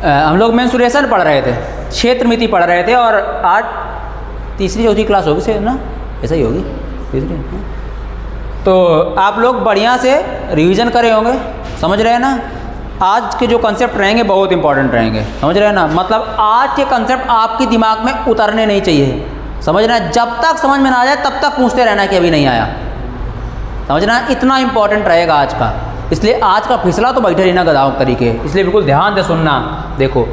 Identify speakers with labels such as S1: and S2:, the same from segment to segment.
S1: हम लोग मेंसुरेशन पढ़ रहे थे, क्षेत्रमिति पढ़ रहे थे, और आज तीसरी चौथी क्लास होगी से ना, ऐसा ही होगी तीसरी। तो आप लोग बढ़िया से रिवीजन करे होंगे, समझ रहे हैं ना। आज के जो कंसेप्ट रहेंगे बहुत इंपॉर्टेंट रहेंगे, समझ रहे हैं ना। मतलब आज के कंसेप्ट आपके दिमाग में उतरने नहीं चाहिए, समझ रहे हैं। जब तक समझ में ना आ जाए तब तक पूछते रहना कि अभी नहीं आया, समझना। इतना इंपॉर्टेंट रहेगा आज का, इसलिए आज का फिसला तो बैठे रहना गधाओं तरीके, इसलिए बिल्कुल ध्यान से सुनना। देखो,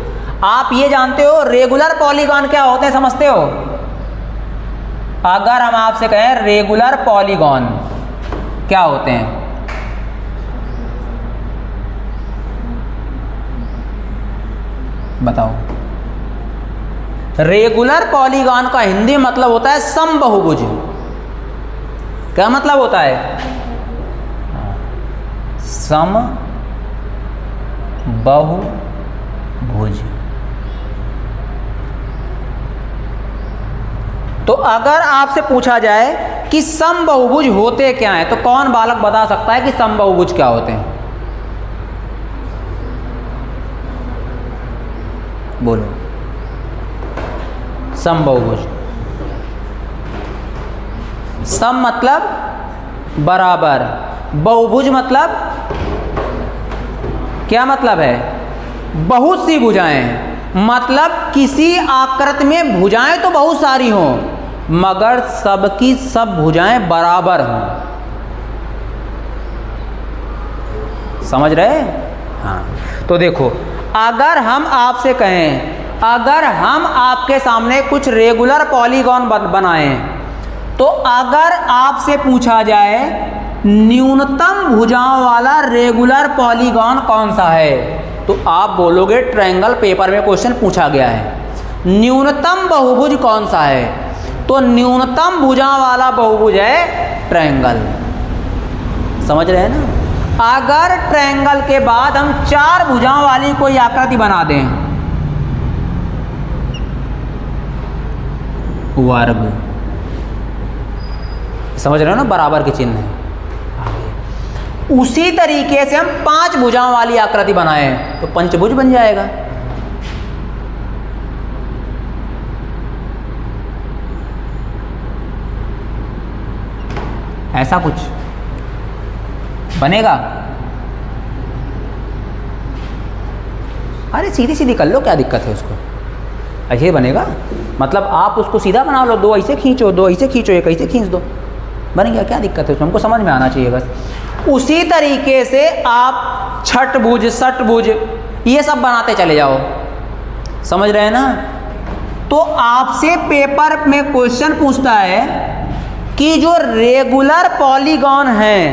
S1: आप ये जानते हो रेगुलर पॉलीगॉन क्या होते हैं, समझते हो? अगर हम आपसे कहें रेगुलर पॉलीगॉन क्या होते हैं, बताओ। रेगुलर पॉलीगॉन का हिंदी मतलब होता है समबाहुभुज। क्या मतलब होता है? समबाहुभुज। तो अगर आपसे पूछा जाए कि समबाहुभुज होते क्या हैं, तो कौन बालक बता सकता है कि समबाहुभुज क्या होते हैं? बोलो। समबाहुभुज, सम मतलब बराबर, बहुभुज मतलब क्या मतलब है? बहुत सी भुजाएं, मतलब किसी आकृति में भुजाएं तो बहुत सारी हों मगर सबकी सब भुजाएं बराबर हों। समझ रहे? हाँ। तो देखो, अगर हम आपसे कहें, अगर हम आपके सामने कुछ रेगुलर पॉलीगॉन बनाएं, तो अगर आपसे पूछा जाए न्यूनतम भुजाओं वाला रेगुलर पॉलीगॉन कौन सा है, तो आप बोलोगे ट्रायंगल। पेपर में क्वेश्चन पूछा गया है न्यूनतम बहुभुज कौन सा है, तो न्यूनतम भुजाओं वाला बहुभुज है ट्रायंगल। समझ रहे हैं ना। अगर ट्रायंगल के बाद हम 4 भुजाओं वाली कोई आकृति बना दें, वर्ग, समझ रहे हो ना, बराबर के चिन्ह है। उसी तरीके से हम 5 भुजाओं वाली आकृति बनाए तो पंचभुज बन जाएगा। ऐसा कुछ बनेगा। अरे सीधी सीधी कर लो, क्या दिक्कत है उसको, ऐसे बनेगा। मतलब आप उसको सीधा बना लो, 2 ऐसे खींचो, 2 ऐसे खींचो, 1 ऐसे खींच दो, बन गया। क्या दिक्कत है उसमें, हमको समझ में आना चाहिए बस। उसी तरीके से आप छठभुज, षटभुज ये सब बनाते चले जाओ, समझ रहे हैं ना। तो आपसे पेपर में क्वेश्चन पूछता है कि जो रेगुलर पॉलीगॉन हैं,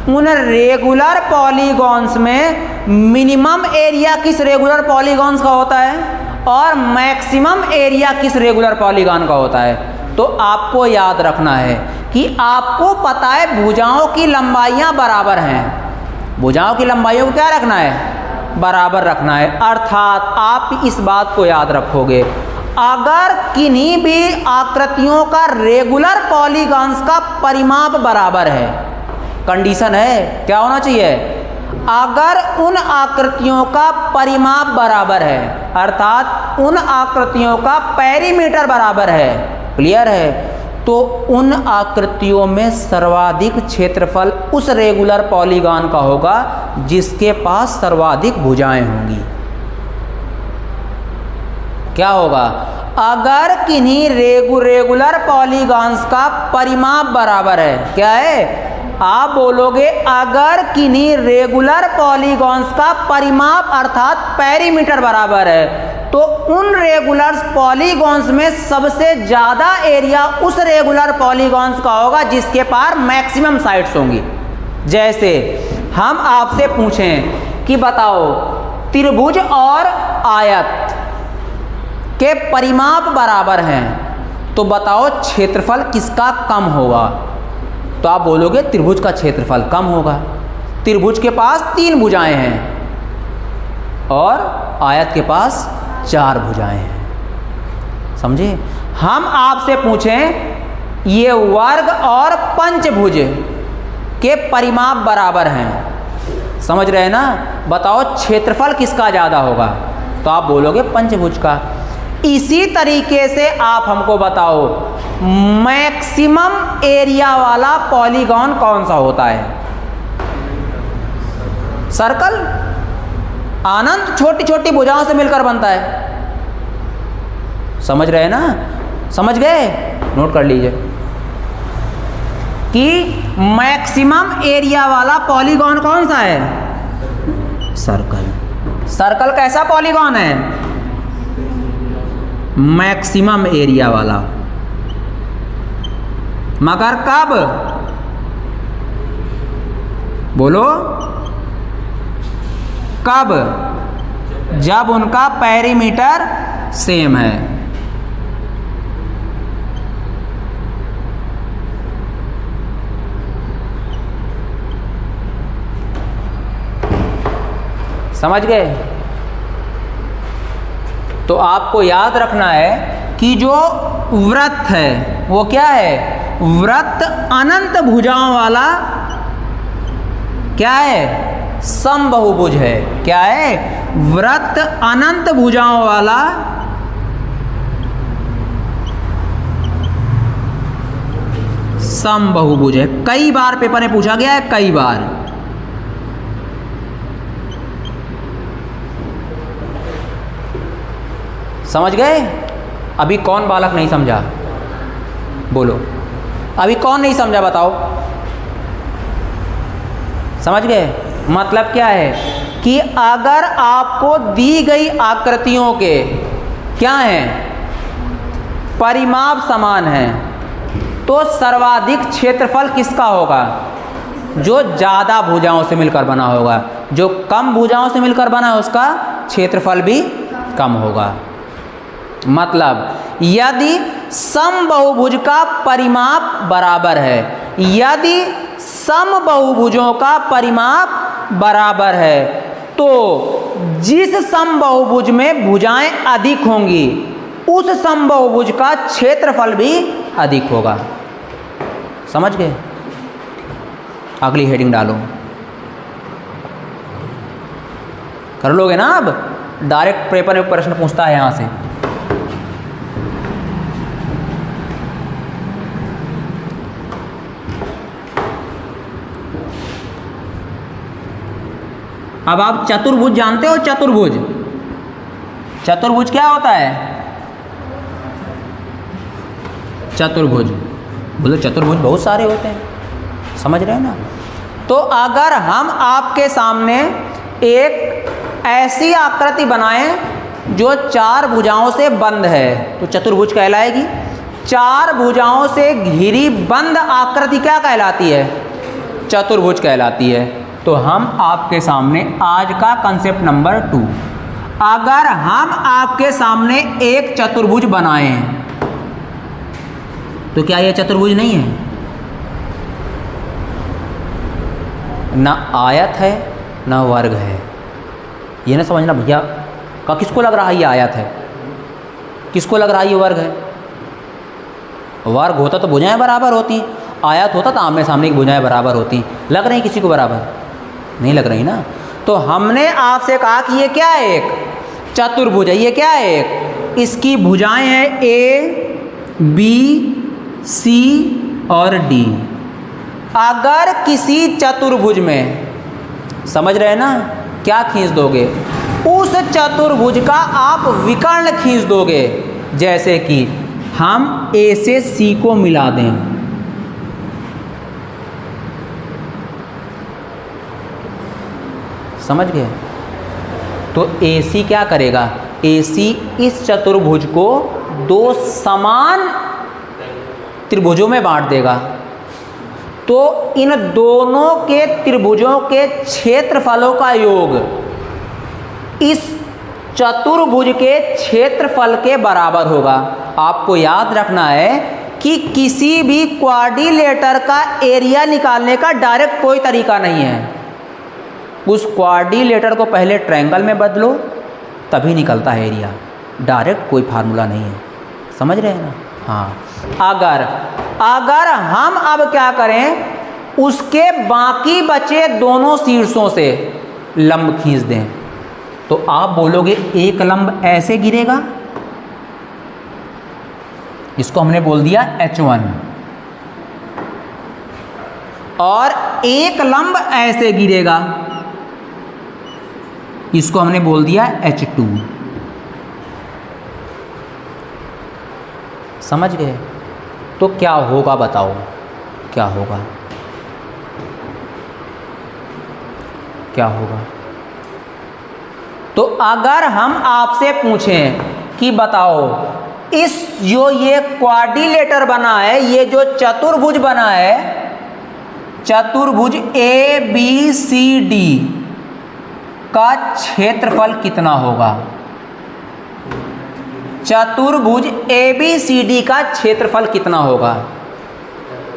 S1: उन रेगुलर पॉलीगॉन्स में मिनिमम एरिया किस रेगुलर पॉलीगॉन्स का होता है और मैक्सिमम एरिया किस रेगुलर पॉलीगॉन का होता है। तो आपको याद रखना है कि आपको पता है भुजाओं की लंबाइयां बराबर हैं, भुजाओं की लंबाइयों को क्या रखना है? बराबर रखना है। अर्थात आप इस बात को याद रखोगे, अगर किन्हीं भी आकृतियों का रेगुलर पॉलीगॉन्स का परिमाप बराबर है, कंडीशन है क्या होना चाहिए? अगर उन आकृतियों का परिमाप बराबर है, अर्थात उन आकृतियों का पेरीमीटर बराबर है, क्लियर है, तो उन आकृतियों में सर्वाधिक क्षेत्रफल उस रेगुलर पॉलीगॉन का होगा जिसके पास सर्वाधिक भुजाएं होंगी। क्या होगा? अगर किन्हीं रेगुलर पॉलीगॉन्स का परिमाप बराबर है, क्या है? आप बोलोगे अगर किन्हीं रेगुलर पॉलीगॉन्स का परिमाप अर्थात पेरीमीटर बराबर है, तो उन रेगुलर पॉलीगॉन्स में सबसे ज़्यादा एरिया उस रेगुलर पॉलीगॉन्स का होगा जिसके पास मैक्सिमम साइड्स होंगी। जैसे हम आपसे पूछें कि बताओ त्रिभुज और आयत के परिमाप बराबर हैं, तो बताओ क्षेत्रफल किसका कम होगा? तो आप बोलोगे त्रिभुज का क्षेत्रफल कम होगा। त्रिभुज के पास 3 भुजाएं हैं और आयत के पास 4 भुजाएं हैं। समझे? हम आपसे पूछें ये वर्ग और पंचभुज के परिमाप बराबर हैं, समझ रहे हैं ना? बताओ क्षेत्रफल किसका ज़्यादा होगा, तो आप बोलोगे पंचभुज का। इसी तरीके से आप हमको बताओ मैक्सिमम एरिया वाला पॉलीगॉन कौन सा होता है? सर्कल। अनंत छोटी छोटी भुजाओं से मिलकर बनता है। समझ रहे हैं ना? समझ गए? नोट कर लीजिए कि मैक्सिमम एरिया वाला पॉलीगॉन कौन सा है? सर्कल। सर्कल कैसा पॉलीगॉन है? मैक्सिमम एरिया वाला। मगर कब? बोलो कब? जब उनका पेरीमीटर सेम है। समझ गए? तो आपको याद रखना है कि जो वृत्त है वो क्या है? वृत्त अनंत भुजाओं वाला क्या है? समबाहुभुज है। क्या है? वृत्त अनंत भुजाओं वाला समबाहुभुज है। कई बार पेपर में पूछा गया है, कई बार। समझ गए? अभी कौन बालक नहीं समझा? बोलो, अभी कौन नहीं समझा बताओ? समझ गए? मतलब क्या है कि अगर आपको दी गई आकृतियों के क्या हैं? परिमाप समान हैं, तो सर्वाधिक क्षेत्रफल किसका होगा? जो ज़्यादा भुजाओं से मिलकर बना होगा। जो कम भुजाओं से मिलकर बना है उसका क्षेत्रफल भी कम होगा। मतलब यदि समबाहुभुज का परिमाप बराबर है, यदि समबाहुभुजों का परिमाप बराबर है, तो जिस समबाहुभुज में भुजाएं अधिक होंगी उस समबाहुभुज का क्षेत्रफल भी अधिक होगा। समझ गए? अगली हेडिंग डालो। कर लोगे ना? अब डायरेक्ट पेपर में प्रश्न पूछता है यहां से। अब आप चतुर्भुज जानते हो? चतुर्भुज, चतुर्भुज क्या होता है? चतुर्भुज बोलो, चतुर्भुज बहुत सारे होते हैं। समझ रहे हैं ना? तो अगर हम आपके सामने एक ऐसी आकृति बनाएं जो चार भुजाओं से बंद है, तो चतुर्भुज कहलाएगी। चार भुजाओं से घिरी बंद आकृति क्या कहलाती है? चतुर्भुज कहलाती है। तो हम आपके सामने आज का कंसेप्ट नंबर 2, अगर हम आपके सामने एक चतुर्भुज बनाएं तो क्या यह चतुर्भुज नहीं है? ना आयत है ना वर्ग है। ये ना समझना भैया का किसको लग रहा है ये आयत है, किसको लग रहा है ये वर्ग है। वर्ग होता तो भुजाएं बराबर होती, आयत होता तो आमने सामने की भुजाएं बराबर होती। लग रही किसी को बराबर? नहीं लग रही ना। तो हमने आपसे कहा कि ये क्या है? एक चतुर्भुज है। ये क्या है? एक, इसकी भुजाएं हैं ए, बी, सी और डी। अगर किसी चतुर्भुज में, समझ रहे हैं ना, क्या खींच दोगे? उस चतुर्भुज का आप विकर्ण खींच दोगे। जैसे कि हम ए से सी को मिला दें, समझ गए? तो AC क्या करेगा? AC इस चतुर्भुज को दो समान त्रिभुजों में बांट देगा। तो इन दोनों के त्रिभुजों के क्षेत्रफलों का योग इस चतुर्भुज के क्षेत्रफल के बराबर होगा। आपको याद रखना है कि किसी भी क्वाड्रिलेटर का एरिया निकालने का डायरेक्ट कोई तरीका नहीं है। उस क्वाड्रिलेटर को पहले ट्रायंगल में बदलो तभी निकलता है एरिया। डायरेक्ट कोई फार्मूला नहीं है। समझ रहे हैं ना? हाँ। अगर हम अब क्या करें, उसके बाकी बचे दोनों शीर्षों से लंब खींच दें, तो आप बोलोगे एक लंब ऐसे गिरेगा, इसको हमने बोल दिया H1, और एक लंब ऐसे गिरेगा, इसको हमने बोल दिया H2। समझ गए? तो क्या होगा बताओ, क्या होगा, क्या होगा? तो अगर हम आपसे पूछें कि बताओ इस जो ये क्वाड्रिलेटर बना है, ये जो चतुर्भुज बना है, चतुर्भुज ABCD का क्षेत्रफल कितना होगा? चतुर्भुज ABCD का क्षेत्रफल कितना होगा?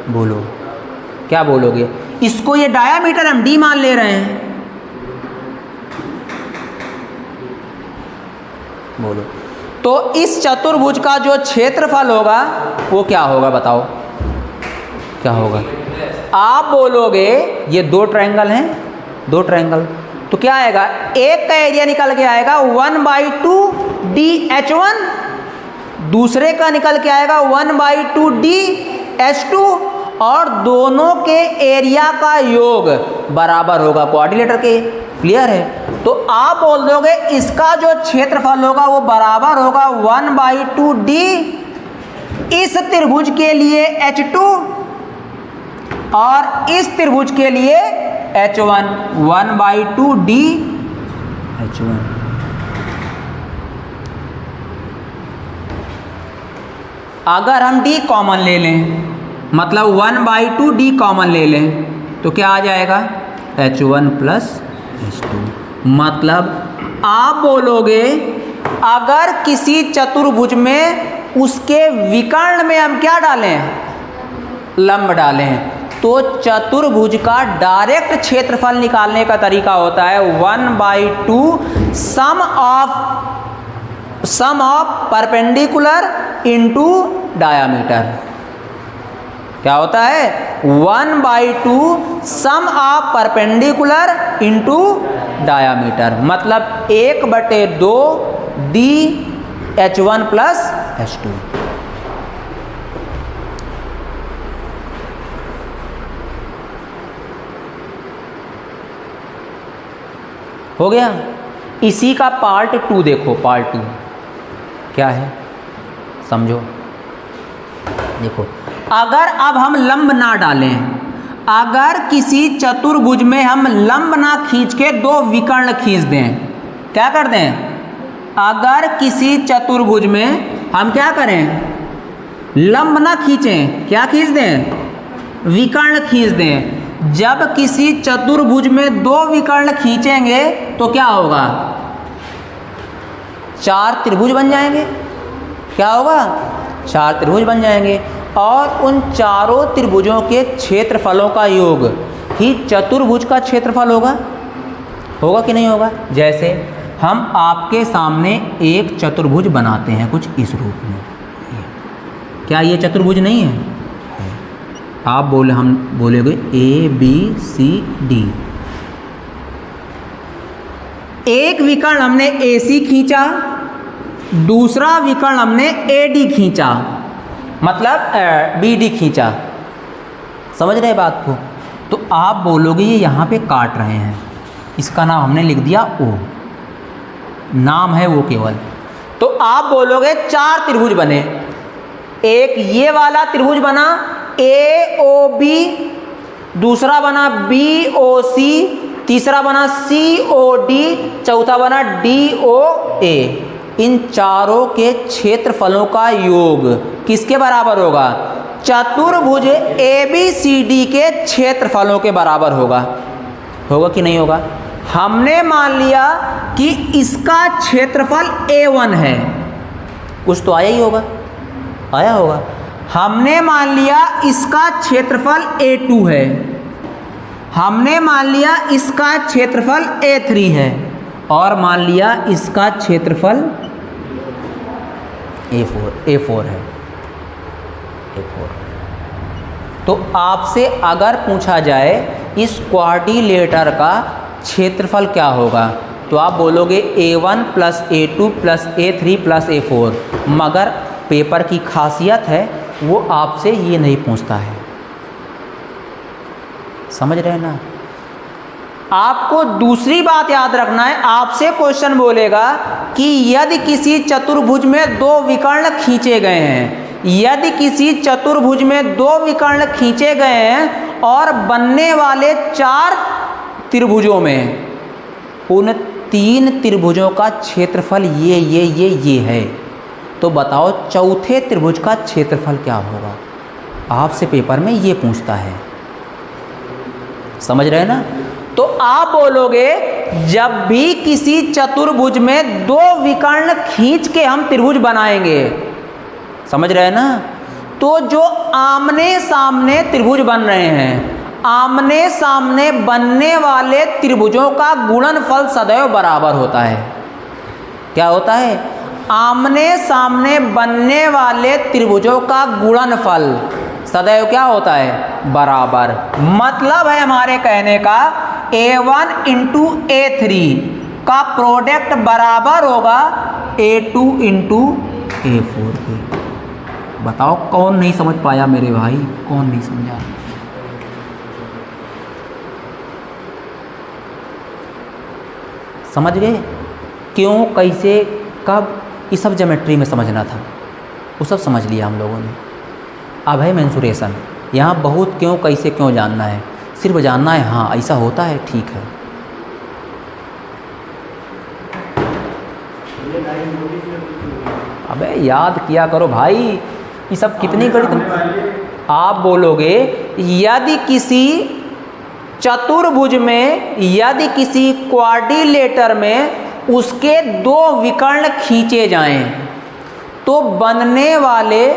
S1: बोलो, क्या बोलोगे? इसको ये डायामीटर हम D मान ले रहे हैं, बोलो। तो इस चतुर्भुज का जो क्षेत्रफल होगा वो क्या होगा बताओ, क्या होगा? आप बोलोगे ये दो ट्रायंगल हैं, दो ट्रायंगल, तो क्या आएगा? एक का एरिया निकल के आएगा 1/2 DH1, दूसरे का निकल के आएगा 1/2 DH2, और दोनों के एरिया का योग बराबर होगा क्वाड्रिलेटर के। क्लियर है? तो आप बोल दोगे इसका जो क्षेत्रफल होगा वो बराबर होगा 1/2 D इस त्रिभुज के लिए H2 और इस त्रिभुज के लिए H1, 1/2 D H1। अगर हम D कॉमन ले लें, मतलब 1/2 D कॉमन ले लें, तो क्या आ जाएगा? H1 plus H2। मतलब आप बोलोगे अगर किसी चतुर्भुज में उसके विकर्ण में हम क्या डालें? लंब डालें, तो चतुर्भुज का डायरेक्ट क्षेत्रफल निकालने का तरीका होता है 1/2 सम ऑफ परपेंडिकुलर इनटू डायामीटर। क्या होता है? 1/2 सम ऑफ परपेंडिकुलर इनटू डायामीटर, मतलब 1/2 DH1 प्लस H2। हो गया? इसी का पार्ट 2 देखो, पार्ट 2 क्या है समझो। देखो, अगर अब हम लंब ना डालें, अगर किसी चतुर्भुज में हम लंब ना खींच के दो विकर्ण खींच दें, क्या कर दें? अगर किसी चतुर्भुज में हम क्या करें? लंब ना खींचें, क्या खींच दें? विकर्ण खींच दें। जब किसी चतुर्भुज में दो विकर्ण खींचेंगे तो क्या होगा? 4 त्रिभुज बन जाएंगे। क्या होगा? 4 त्रिभुज बन जाएंगे, और उन चारों त्रिभुजों के क्षेत्रफलों का योग ही चतुर्भुज का क्षेत्रफल होगा। होगा कि नहीं होगा? जैसे हम आपके सामने एक चतुर्भुज बनाते हैं कुछ इस रूप में, क्या ये चतुर्भुज नहीं है? आप बोले, हम बोलेंगे ABCD। एक विकर्ण हमने AC खींचा, दूसरा विकर्ण हमने AD खींचा, मतलब BD खींचा। समझ रहे बात को? तो आप बोलोगे ये यहाँ पे काट रहे हैं, इसका नाम हमने लिख दिया O, नाम है वो केवल। तो आप बोलोगे 4 त्रिभुज बने, एक ये वाला त्रिभुज बना AOB, दूसरा बना BOC, तीसरा बना COD, चौथा बना DOA। इन चारों के क्षेत्रफलों का योग किसके बराबर होगा? चतुर्भुज ABCD के क्षेत्रफलों के बराबर होगा। होगा कि नहीं होगा? हमने मान लिया कि इसका क्षेत्रफल A1 है, कुछ तो आया ही होगा, आया होगा। हमने मान लिया इसका क्षेत्रफल A2 है, हमने मान लिया इसका क्षेत्रफल A3 है, और मान लिया इसका क्षेत्रफल A4 है, A4। तो आपसे अगर पूछा जाए इस क्वाड्रिलेटर का क्षेत्रफल क्या होगा? तो आप बोलोगे A1 + A2 + A3 + A4, मगर पेपर की खासियत है वो आपसे ये नहीं पूछता है। समझ रहे हैं ना? आपको दूसरी बात याद रखना है, आपसे क्वेश्चन बोलेगा कि यदि किसी चतुर्भुज में दो विकर्ण खींचे गए हैं, यदि किसी चतुर्भुज में दो विकर्ण खींचे गए हैं और बनने वाले 4 त्रिभुजों में उन 3 त्रिभुजों का क्षेत्रफल ये है, तो बताओ चौथे त्रिभुज का क्षेत्रफल क्या होगा? आपसे पेपर में ये पूछता है। समझ रहे हैं ना? तो आप बोलोगे जब भी किसी चतुर्भुज में दो विकर्ण खींच के हम त्रिभुज बनाएंगे, समझ रहे हैं ना, तो जो आमने सामने त्रिभुज बन रहे हैं, आमने सामने बनने वाले त्रिभुजों का गुणनफल सदैव बराबर होता है। क्या होता है? आमने सामने बनने वाले त्रिभुजों का गुणनफल सदैव क्या होता है? बराबर। मतलब है हमारे कहने का A1 × A3 का प्रोडक्ट बराबर होगा A2 × A4 के। बताओ कौन नहीं समझ पाया मेरे भाई? कौन नहीं समझा? समझ गए? क्यों, कैसे, कब, ये सब ज्योमेट्री में समझना था, वो सब समझ लिया हम लोगों ने। अब है मेंसुरेशन। यहाँ बहुत क्यों, कैसे, क्यों जानना है, सिर्फ जानना है हाँ ऐसा होता है, ठीक है। अबे याद किया करो भाई, ये सब कितनी गणित। आप बोलोगे यदि किसी चतुर्भुज में, यदि किसी क्वाड्रिलेटर में उसके दो विकर्ण खींचे जाएं, तो बनने वाले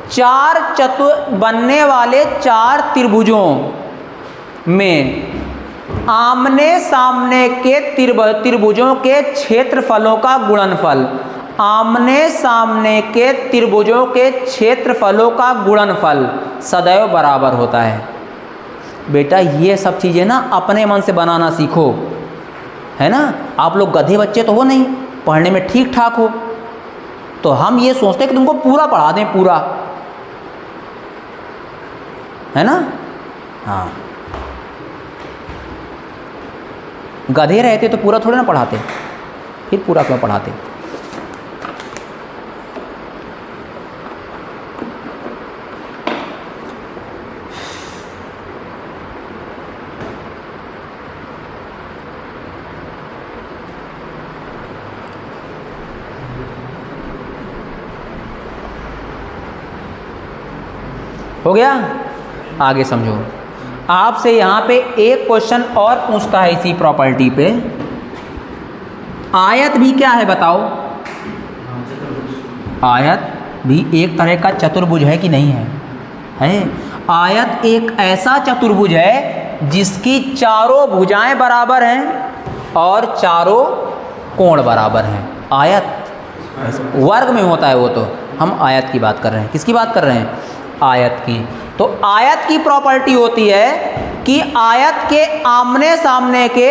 S1: 4 त्रिभुजों में आमने सामने के त्रिभुजों के क्षेत्रफलों का गुणनफल, आमने सामने के त्रिभुजों के क्षेत्रफलों का गुणनफल सदैव बराबर होता है। बेटा ये सब चीज़ें ना अपने मन से बनाना सीखो, है ना। आप लोग गधे बच्चे तो हो नहीं, पढ़ने में ठीक ठाक हो, तो हम ये सोचते हैं कि तुमको पूरा पढ़ा दें, पूरा, है ना। हाँ, गधे रहते तो पूरा थोड़े ना पढ़ाते, फिर पूरा क्यों पढ़ाते। हो गया, आगे समझो। आपसे यहाँ पे एक क्वेश्चन और पूछता है इसी प्रॉपर्टी पे, आयत भी क्या है बताओ। आयत भी एक तरह का चतुर्भुज है कि नहीं है? है। आयत एक ऐसा चतुर्भुज है जिसकी चारों भुजाएं बराबर हैं और चारों कोण बराबर हैं। आयत वर्ग में होता है, वो तो हम आयत की बात कर रहे हैं। किसकी बात कर रहे हैं? आयत की। तो आयत की प्रॉपर्टी होती है कि आयत के आमने सामने के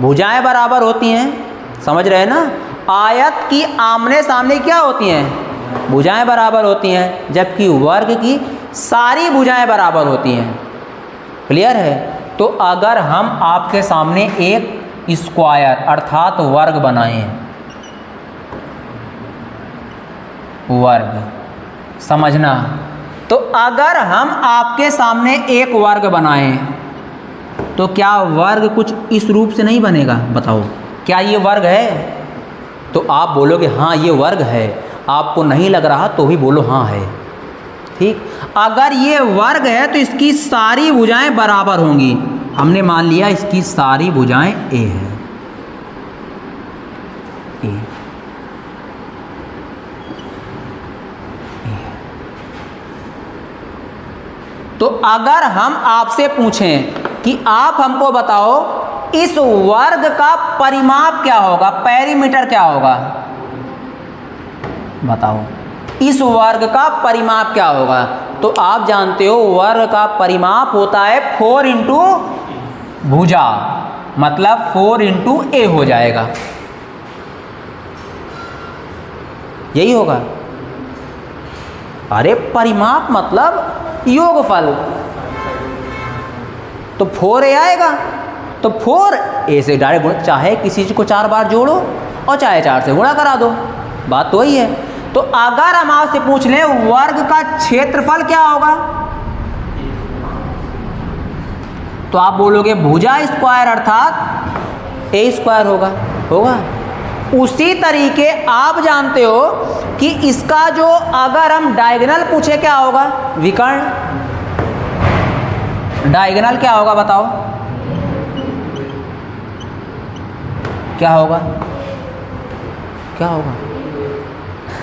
S1: भुजाएं बराबर होती हैं। समझ रहे हैं ना। आयत की आमने सामने क्या होती हैं? भुजाएं बराबर होती हैं, जबकि वर्ग की सारी भुजाएं बराबर होती हैं। क्लियर है। तो अगर हम आपके सामने एक स्क्वायर अर्थात वर्ग बनाएं, वर्ग समझना, तो अगर हम आपके सामने एक वर्ग बनाएं तो क्या वर्ग कुछ इस रूप से नहीं बनेगा? बताओ, क्या ये वर्ग है? तो आप बोलोगे हाँ ये वर्ग है। आपको नहीं लग रहा तो भी बोलो हाँ है। ठीक। अगर ये वर्ग है तो इसकी सारी भुजाएं बराबर होंगी। हमने मान लिया इसकी सारी भुजाएं ए है। ए। तो अगर हम आपसे पूछें कि आप हमको बताओ इस वर्ग का परिमाप क्या होगा, पेरीमीटर क्या होगा, बताओ इस वर्ग का परिमाप क्या होगा, तो आप जानते हो वर्ग का परिमाप होता है 4 × भुजा। मतलब 4 इंटू ए हो जाएगा, यही होगा। अरे परिमाप मतलब योगफल, तो 4a आएगा, तो 4a से डायरेक्ट गुणा, चाहे किसी चीज को 4 बार जोड़ो और चाहे 4 से गुणा करा दो, बात तो वही है। तो अगर हम आपसे पूछ लें वर्ग का क्षेत्रफल क्या होगा, तो आप बोलोगे भुजा स्क्वायर अर्थात a स्क्वायर होगा। उसी तरीके आप जानते हो कि इसका जो अगर हम डायगोनल पूछे क्या होगा, विकर्ण, डायगोनल क्या होगा बताओ, क्या होगा, क्या होगा,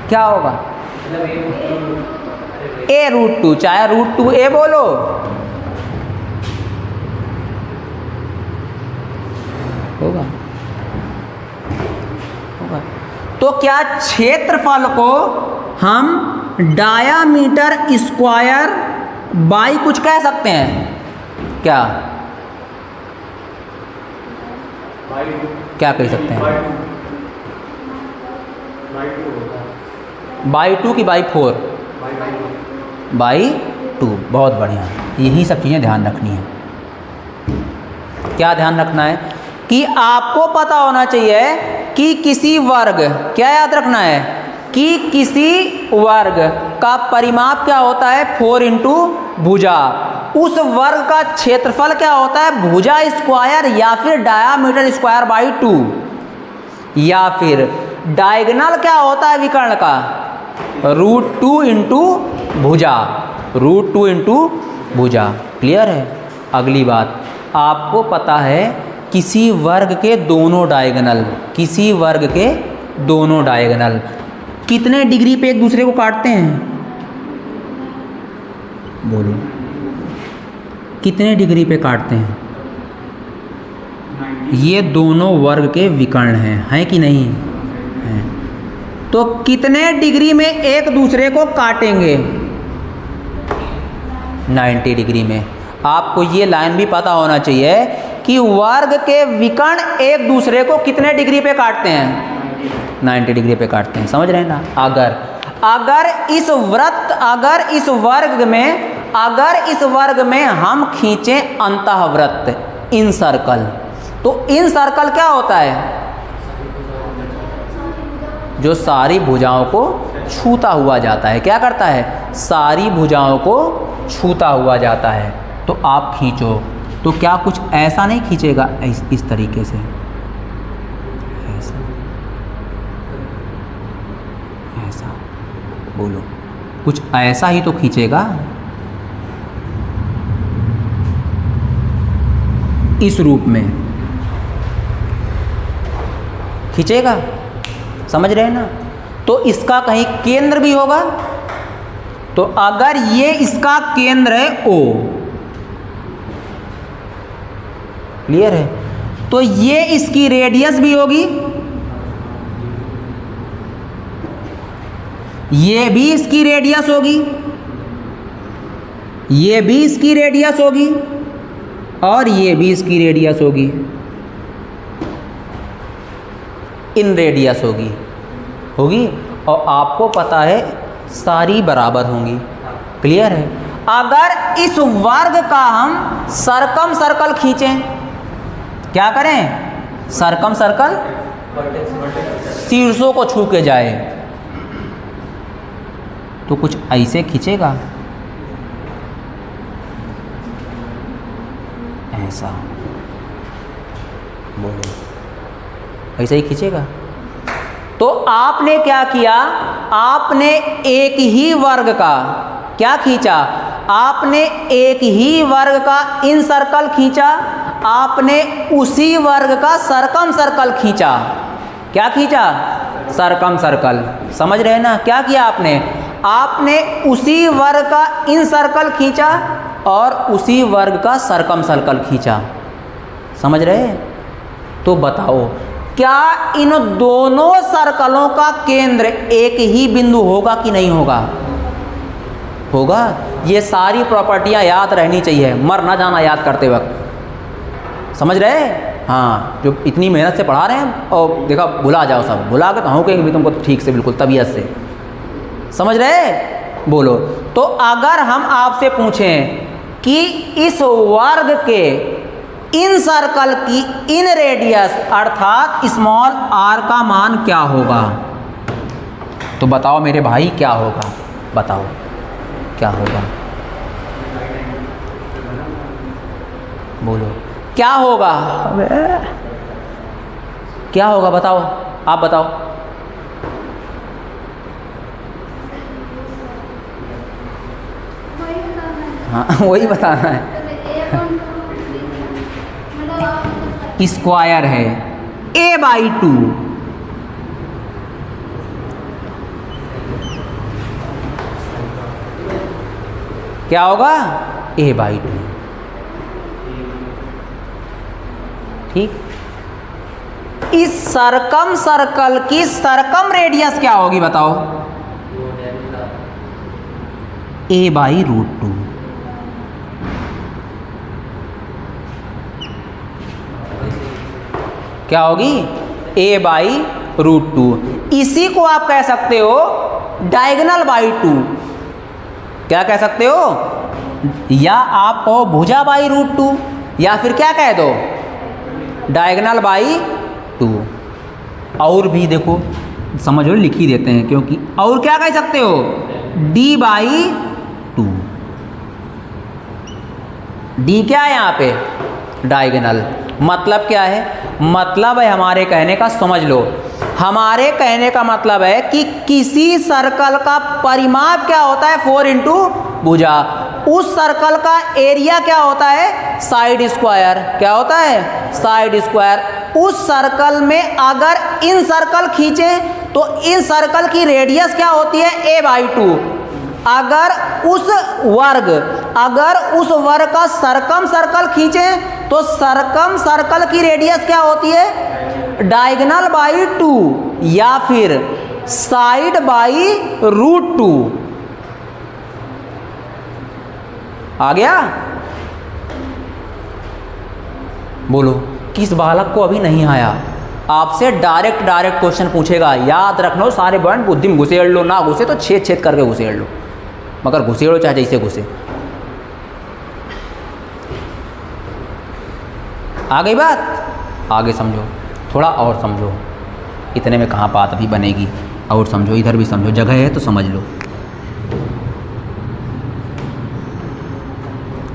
S1: क्या होगा, a√2, चाहे √2a बोलो, होगा। तो क्या क्षेत्रफल को हम डायामीटर स्क्वायर बाई कुछ कह सकते हैं क्या, क्या कह सकते हैं, बाई 2 की बाई 4, बाई 2, बहुत बढ़िया। यही सब चीज़ें ध्यान रखनी है। क्या ध्यान रखना है कि आपको पता होना चाहिए कि किसी वर्ग, क्या याद रखना है कि किसी वर्ग का परिमाप क्या होता है 4 इंटू भुजा, उस वर्ग का क्षेत्रफल क्या होता है भुजा स्क्वायर या फिर डायामीटर स्क्वायर बाई 2, या फिर डायगोनल क्या होता है विकर्ण का √2 इंटू भुजा, √2 इंटू भुजा। क्लियर है। अगली बात, आपको पता है किसी वर्ग के दोनों डायगोनल, किसी वर्ग के दोनों डायगोनल कितने डिग्री पे एक दूसरे को काटते हैं, बोलो कितने डिग्री पे काटते हैं, ये दोनों वर्ग के विकर्ण हैं कि नहीं हैं? तो कितने डिग्री में एक दूसरे को काटेंगे, 90 डिग्री में। आपको ये लाइन भी पता होना चाहिए कि वर्ग के विकर्ण एक दूसरे को कितने डिग्री पे काटते हैं, 90 डिग्री पे काटते हैं। समझ रहे हैं ना। अगर इस वृत्त, अगर इस वर्ग में हम खींचें अंतःवृत्त, इन सर्कल, तो इन सर्कल क्या होता है, जो सारी भुजाओं को छूता हुआ जाता है। क्या करता है, सारी भुजाओं को छूता हुआ जाता है। तो आप खींचो तो क्या कुछ ऐसा नहीं खींचेगा, इस तरीके से, ऐसा, ऐसा, बोलो कुछ ऐसा ही तो खींचेगा, इस रूप में खींचेगा। समझ रहे हैं ना। तो इसका कहीं केंद्र भी होगा, तो अगर ये इसका केंद्र है O, क्लियर है, तो ये इसकी रेडियस भी होगी, ये भी इसकी रेडियस होगी, ये भी इसकी रेडियस होगी, और ये भी इसकी रेडियस होगी, इन रेडियस होगी, और आपको पता है सारी बराबर होंगी। क्लियर है। अगर इस वर्ग का हम सरकम सर्कल खींचें, क्या करें, सरकम सर्कल शीर्षों को छू के जाए, तो कुछ ऐसे खींचेगा, ऐसा, बोलो ऐसा ही खींचेगा। तो आपने क्या किया, आपने एक ही वर्ग का क्या खींचा, आपने एक ही वर्ग का इन सर्कल खींचा, आपने उसी वर्ग का सरकम सर्कल खींचा। क्या खींचा, सरकम सर्कल। समझ रहे हैं ना। क्या किया आपने, आपने उसी वर्ग का इन सर्कल खींचा और उसी वर्ग का सरकम सर्कल खींचा। समझ रहे। तो बताओ क्या इन दोनों सर्कलों का केंद्र एक ही बिंदु होगा कि नहीं होगा, होगा। ये सारी प्रॉपर्टियां याद रहनी चाहिए, मर ना जाना याद करते वक्त। समझ रहे। हाँ, जो इतनी मेहनत से पढ़ा रहे हैं और देखा भुला जाओ, सब भुला के तो हम कहेंगे भी तुमको ठीक से बिल्कुल तबीयत से, समझ रहे? बोलो। तो अगर हम आपसे पूछें कि इस वर्ग के इन सर्कल की इन रेडियस अर्थात स्मॉल r का मान क्या होगा, तो बताओ मेरे भाई क्या होगा, बताओ क्या होगा, बोलो क्या होगा, क्या होगा बताओ, आप बताओ। हाँ वही बताना है। स्क्वायर है a/2, क्या होगा a/2, ठीक। इस सरकम सर्कल की सरकम रेडियस क्या होगी बताओ, a/√2, क्या होगी a/√2। इसी को आप कह सकते हो डायगोनल बाई 2, क्या कह सकते हो, या आप कहो भुजा/√2, या फिर क्या कह दो डायगोनल बाई 2। और भी देखो समझ लो, लिख ही देते हैं, क्योंकि और क्या कह सकते हो d/2। d क्या है यहाँ पे, डायगोनल। मतलब क्या है, मतलब है हमारे कहने का, समझ लो, हमारे कहने का मतलब है कि किसी सर्कल का परिमाप क्या होता है 4 इंटू भुजा, उस सर्कल का एरिया क्या होता है साइड स्क्वायर, क्या होता है साइड स्क्वायर। उस सर्कल में अगर इन सर्कल खींचे तो इन सर्कल की रेडियस क्या होती है a/2। अगर उस वर्ग का सरकम सर्कल खींचे तो सरकम सर्कल की रेडियस क्या होती है डायगोनल बाई 2 या फिर साइड बाई√2। आ गया? बोलो, किस बालक को अभी नहीं आया? आपसे डायरेक्ट क्वेश्चन पूछेगा, याद रखना सारे पॉइंट बुद्धि में घुसेड़ लो, ना घुसे तो छेद करके घुसेड़ लो, मगर घुसेड़ो चाहे जैसे घुसे। आ गई बात? आगे समझो, थोड़ा और समझो, इतने में कहाँ बात अभी बनेगी, और समझो, इधर भी समझो, जगह है तो समझ लो।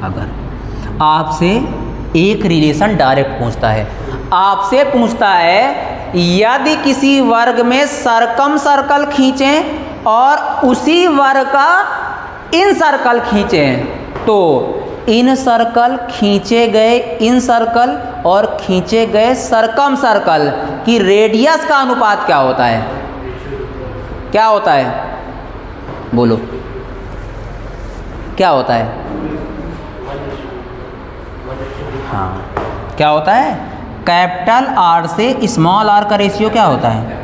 S1: अगर आपसे एक रिलेशन डायरेक्ट पूछता है, आपसे पूछता है यदि किसी वर्ग में सरकम सर्कल खींचें और उसी वर्ग का इन सर्कल खींचें, तो इन सर्कल खींचे गए इन सर्कल और खींचे गए सरकम सर्कल की रेडियस का अनुपात क्या होता है? क्या होता है? बोलो क्या होता है? हाँ, क्या होता है? कैपिटल आर से स्मॉल आर का रेशियो क्या होता है?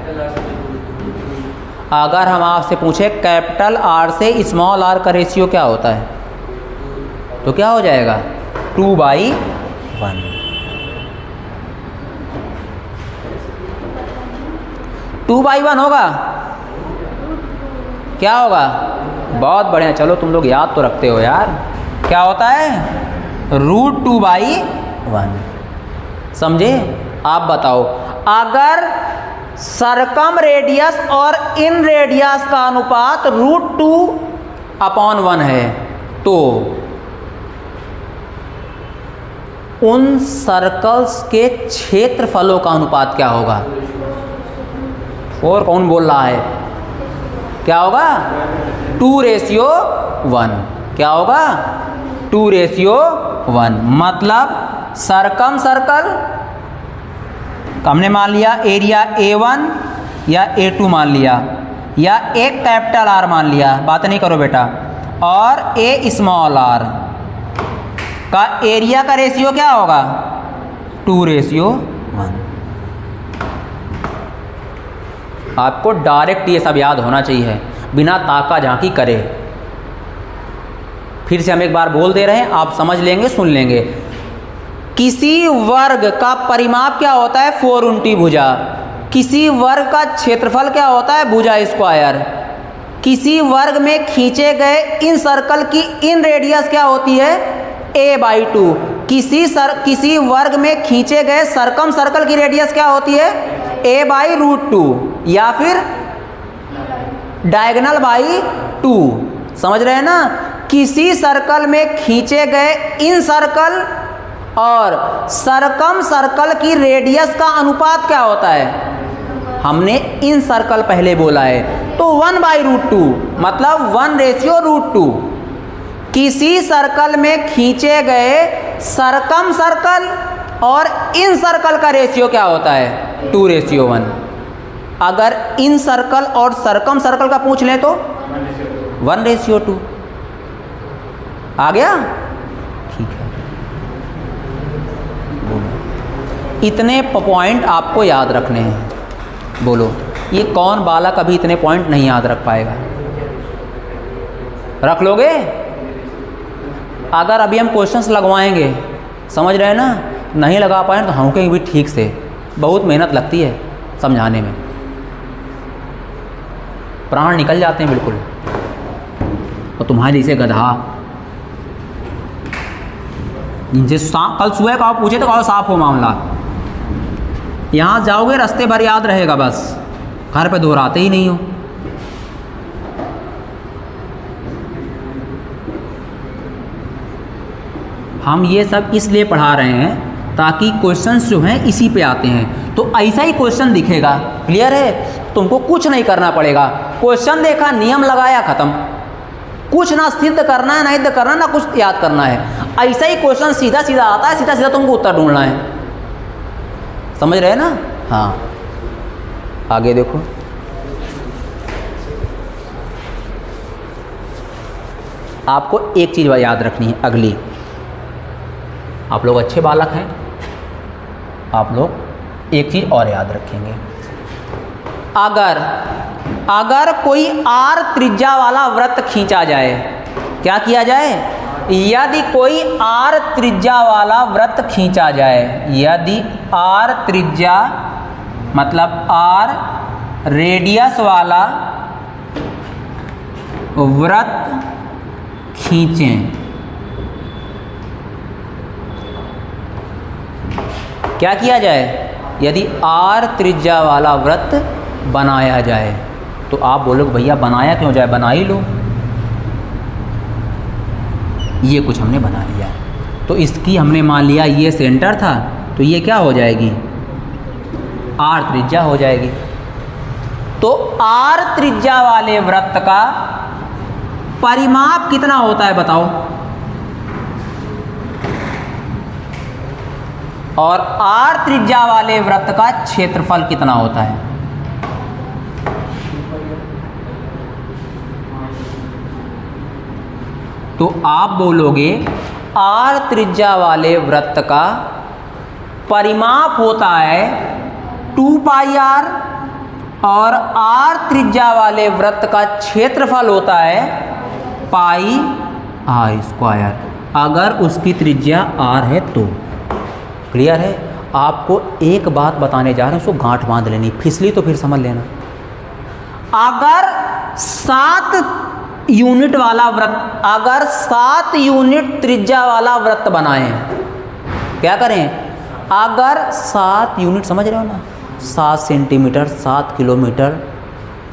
S1: अगर हम आपसे पूछे कैपिटल आर से स्मॉल आर का रेशियो क्या होता है, तो क्या हो जाएगा 2/1। 2/1 होगा? क्या होगा? बहुत बढ़िया, चलो तुम लोग याद तो रखते हो यार। क्या होता है? √2/1। समझे? आप बताओ, अगर सरकम रेडियस और इन रेडियस का अनुपात √2/1 है तो उन सर्कल्स के क्षेत्रफलों का अनुपात क्या होगा? और कौन बोल रहा है? क्या होगा? 2:1। क्या होगा? 2:1। मतलब सरकम सर्कल हमने मान लिया एरिया A1 या A2 मान लिया, या एक कैपिटल R मान लिया, बात नहीं करो बेटा, और A स्मॉल r का एरिया का रेशियो क्या होगा? 2:1। आपको डायरेक्ट ये सब याद होना चाहिए, बिना ताका झांकी करे। फिर से हम एक बार बोल दे रहे हैं, आप समझ लेंगे, सुन लेंगे। किसी वर्ग का परिमाप क्या होता है? 4 उल्टी भुजा। किसी वर्ग का क्षेत्रफल क्या होता है? भुजा स्क्वायर। किसी वर्ग में खींचे गए इन सर्कल की इन रेडियस क्या होती है? a/2। किसी वर्ग में खींचे गए सरकम सर्कल की रेडियस क्या होती है? a/√2 या फिर डायगोनल बाई 2। समझ रहे हैं ना? किसी सर्कल में खींचे गए इन सर्कल और सरकम सर्कल की रेडियस का अनुपात क्या होता है? हमने इन सर्कल पहले बोला है, तो 1/√2 मतलब 1:√2। किसी सर्कल में खींचे गए सरकम सर्कल और इन सर्कल का रेशियो क्या होता है? 2:1। अगर इन सर्कल और सरकम सर्कल का पूछ लें तो 1:2। आ गया? ठीक है, बोलो। इतने पॉइंट आपको याद रखने हैं। बोलो, ये कौन बालक अभी इतने पॉइंट नहीं याद रख पाएगा? रख लोगे? अगर अभी हम क्वेश्चंस लगवाएंगे, समझ रहे हैं ना, नहीं लगा पाए तो हम भी ठीक से, बहुत मेहनत लगती है समझाने में, प्राण निकल जाते हैं बिल्कुल। और तुम्हारे जैसे गधा जिनसे कल सुबह का पूछे तो कहो साफ हो मामला, यहाँ जाओगे रास्ते भर याद रहेगा, बस घर पे दोहराते ही नहीं हो। हम ये सब इसलिए पढ़ा रहे हैं ताकि क्वेश्चंस जो हैं इसी पे आते हैं, तो ऐसा ही क्वेश्चन दिखेगा। क्लियर है? तुमको कुछ नहीं करना पड़ेगा। क्वेश्चन देखा, नियम लगाया, खत्म। कुछ ना सिद्ध करना है, ना सिद्ध करना, ना कुछ याद करना है। ऐसा ही क्वेश्चन सीधा सीधा आता है, सीधा सीधा तुमको उत्तर ढूंढना है। समझ रहे हैं ना? हाँ, आगे देखो। आपको एक चीज़ याद रखनी है अगली। आप लोग अच्छे बालक हैं, आप लोग एक चीज़ और याद रखेंगे। अगर कोई r त्रिज्या वाला वृत्त खींचा जाए, क्या किया जाए? यदि कोई r त्रिज्या वाला वृत्त खींचा जाए, यदि r त्रिज्या मतलब r रेडियस वाला वृत्त खींचें, क्या किया जाए? यदि r त्रिज्या वाला वृत्त बनाया जाए, तो आप बोलोगे भैया बनाया क्यों जाए? बना ही लो। ये कुछ हमने बना लिया, तो इसकी हमने मान लिया ये सेंटर था, तो ये क्या हो जाएगी? r त्रिज्या हो जाएगी। तो r त्रिज्या वाले वृत्त का परिमाप कितना होता है बताओ? और r त्रिज्या वाले वृत्त का क्षेत्रफल कितना होता है? तो आप बोलोगे r त्रिज्या वाले वृत्त का परिमाप होता है 2πr और r त्रिज्या वाले वृत्त का क्षेत्रफल होता है πr², अगर उसकी त्रिज्या r है तो। क्लियर है? आपको एक बात बताने जा रहे हैं, उसको गांठ बांध लेनी, फिसली तो फिर समझ लेना। अगर 7 यूनिट वाला वृत्त, अगर 7 यूनिट त्रिज्या वाला वृत्त बनाएं, क्या करें? अगर 7 यूनिट, समझ रहे हो ना, 7 सेंटीमीटर, 7 किलोमीटर,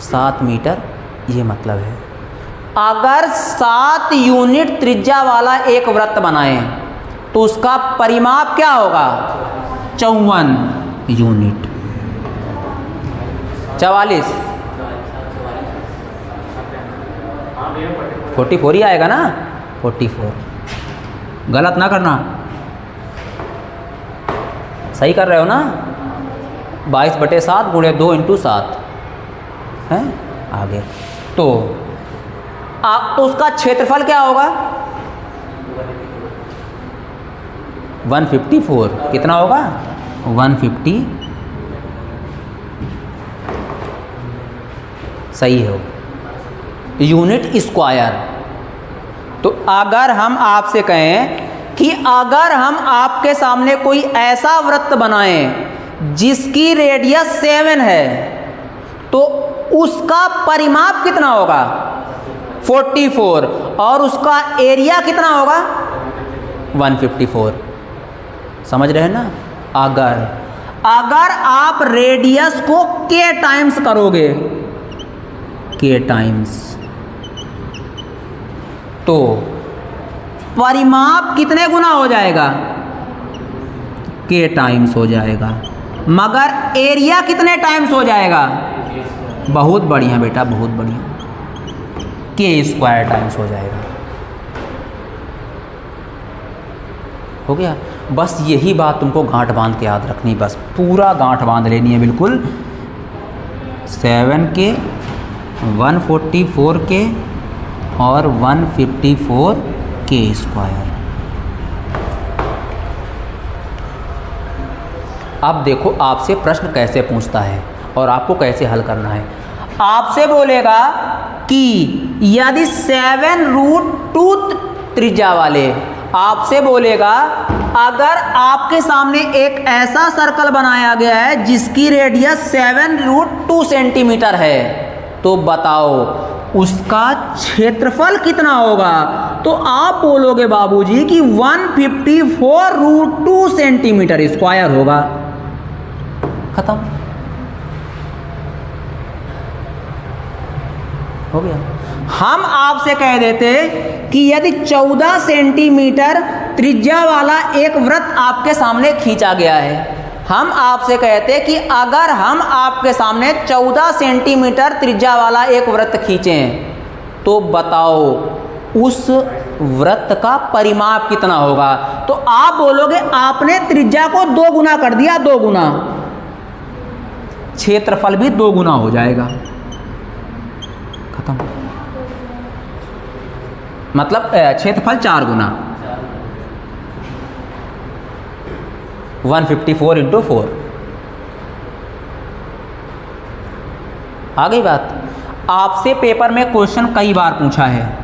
S1: 7 मीटर, ये मतलब है। अगर 7 यूनिट त्रिज्या वाला एक वृत्त बनाएं तो उसका परिमाप क्या होगा? 54 यूनिट। 44 44 ही आएगा ना? 44। गलत ना करना, सही कर रहे हो ना? 22/7 × 2 × 7 है। आगे तो उसका क्षेत्रफल क्या होगा? 154। कितना होगा? 150। सही हो, यूनिट स्क्वायर। तो अगर हम आपसे कहें कि अगर हम आपके सामने कोई ऐसा वृत्त बनाएं जिसकी रेडियस 7 है तो उसका परिमाप कितना होगा 44 और उसका एरिया कितना होगा 154। समझ रहे हैं ना। अगर आप रेडियस को k टाइम्स करोगे, k टाइम्स, तो परिमाप कितने गुना हो जाएगा k टाइम्स हो जाएगा, मगर एरिया कितने टाइम्स हो जाएगा। बहुत बढ़िया बेटा, बहुत बढ़िया, k² टाइम्स हो जाएगा। हो गया। बस यही बात तुमको गांठ बांध के याद रखनी, बस पूरा गांठ बांध लेनी है बिल्कुल। 7k, 144k और 154k²। अब देखो आपसे प्रश्न कैसे पूछता है और आपको कैसे हल करना है। आपसे बोलेगा कि यदि 7√2 त्रिज्या वाले, आपसे बोलेगा अगर आपके सामने एक ऐसा सर्कल बनाया गया है जिसकी रेडियस 7√2 सेंटीमीटर है, तो बताओ उसका क्षेत्रफल कितना होगा। तो आप बोलोगे बाबूजी कि 154√2 सेंटीमीटर स्क्वायर होगा। खत्म हो गया। हम आपसे कह देते कि यदि 14 सेंटीमीटर त्रिज्या वाला एक वृत्त आपके सामने खींचा गया है, हम आपसे कहते कि अगर हम आपके सामने 14 सेंटीमीटर त्रिज्या वाला एक वृत्त खींचें तो बताओ उस वृत्त का परिमाप कितना होगा। तो आप बोलोगे आपने त्रिज्या को 2 गुना कर दिया, 2 गुना, क्षेत्रफल भी 2 गुना हो जाएगा। खत्म। मतलब क्षेत्रफल 4 गुना, 154 × 4। आ गई बात। आपसे पेपर में क्वेश्चन कई बार पूछा है,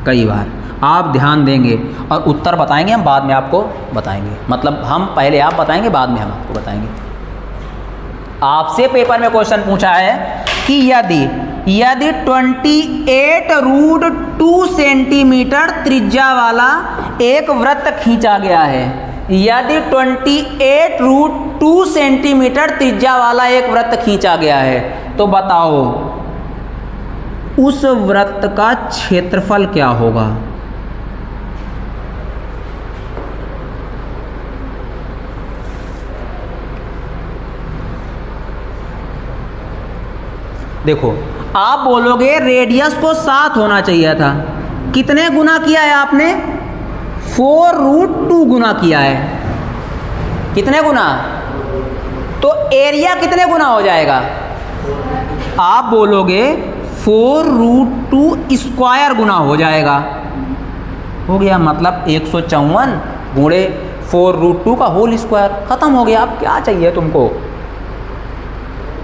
S1: कई बार। आप ध्यान देंगे और उत्तर बताएंगे, हम बाद में आपको बताएंगे। मतलब हम पहले आप बताएंगे, बाद में हम आपको बताएंगे। आपसे पेपर में क्वेश्चन पूछा है कि यदि 28√2 सेंटीमीटर त्रिज्या वाला एक वृत्त खींचा गया है, यदि 28√2 सेंटीमीटर त्रिज्या वाला एक वृत्त खींचा गया है, तो बताओ उस वृत्त का क्षेत्रफल क्या होगा। देखो आप बोलोगे रेडियस को 7 होना चाहिए था, कितने गुना किया है आपने 4√2 गुना किया है। कितने गुना, तो एरिया कितने गुना हो जाएगा। आप बोलोगे 4√2 स्क्वायर गुना हो जाएगा। हो गया, मतलब 154 गुणे 4√2 का होल स्क्वायर। खत्म हो गया। अब क्या चाहिए तुमको।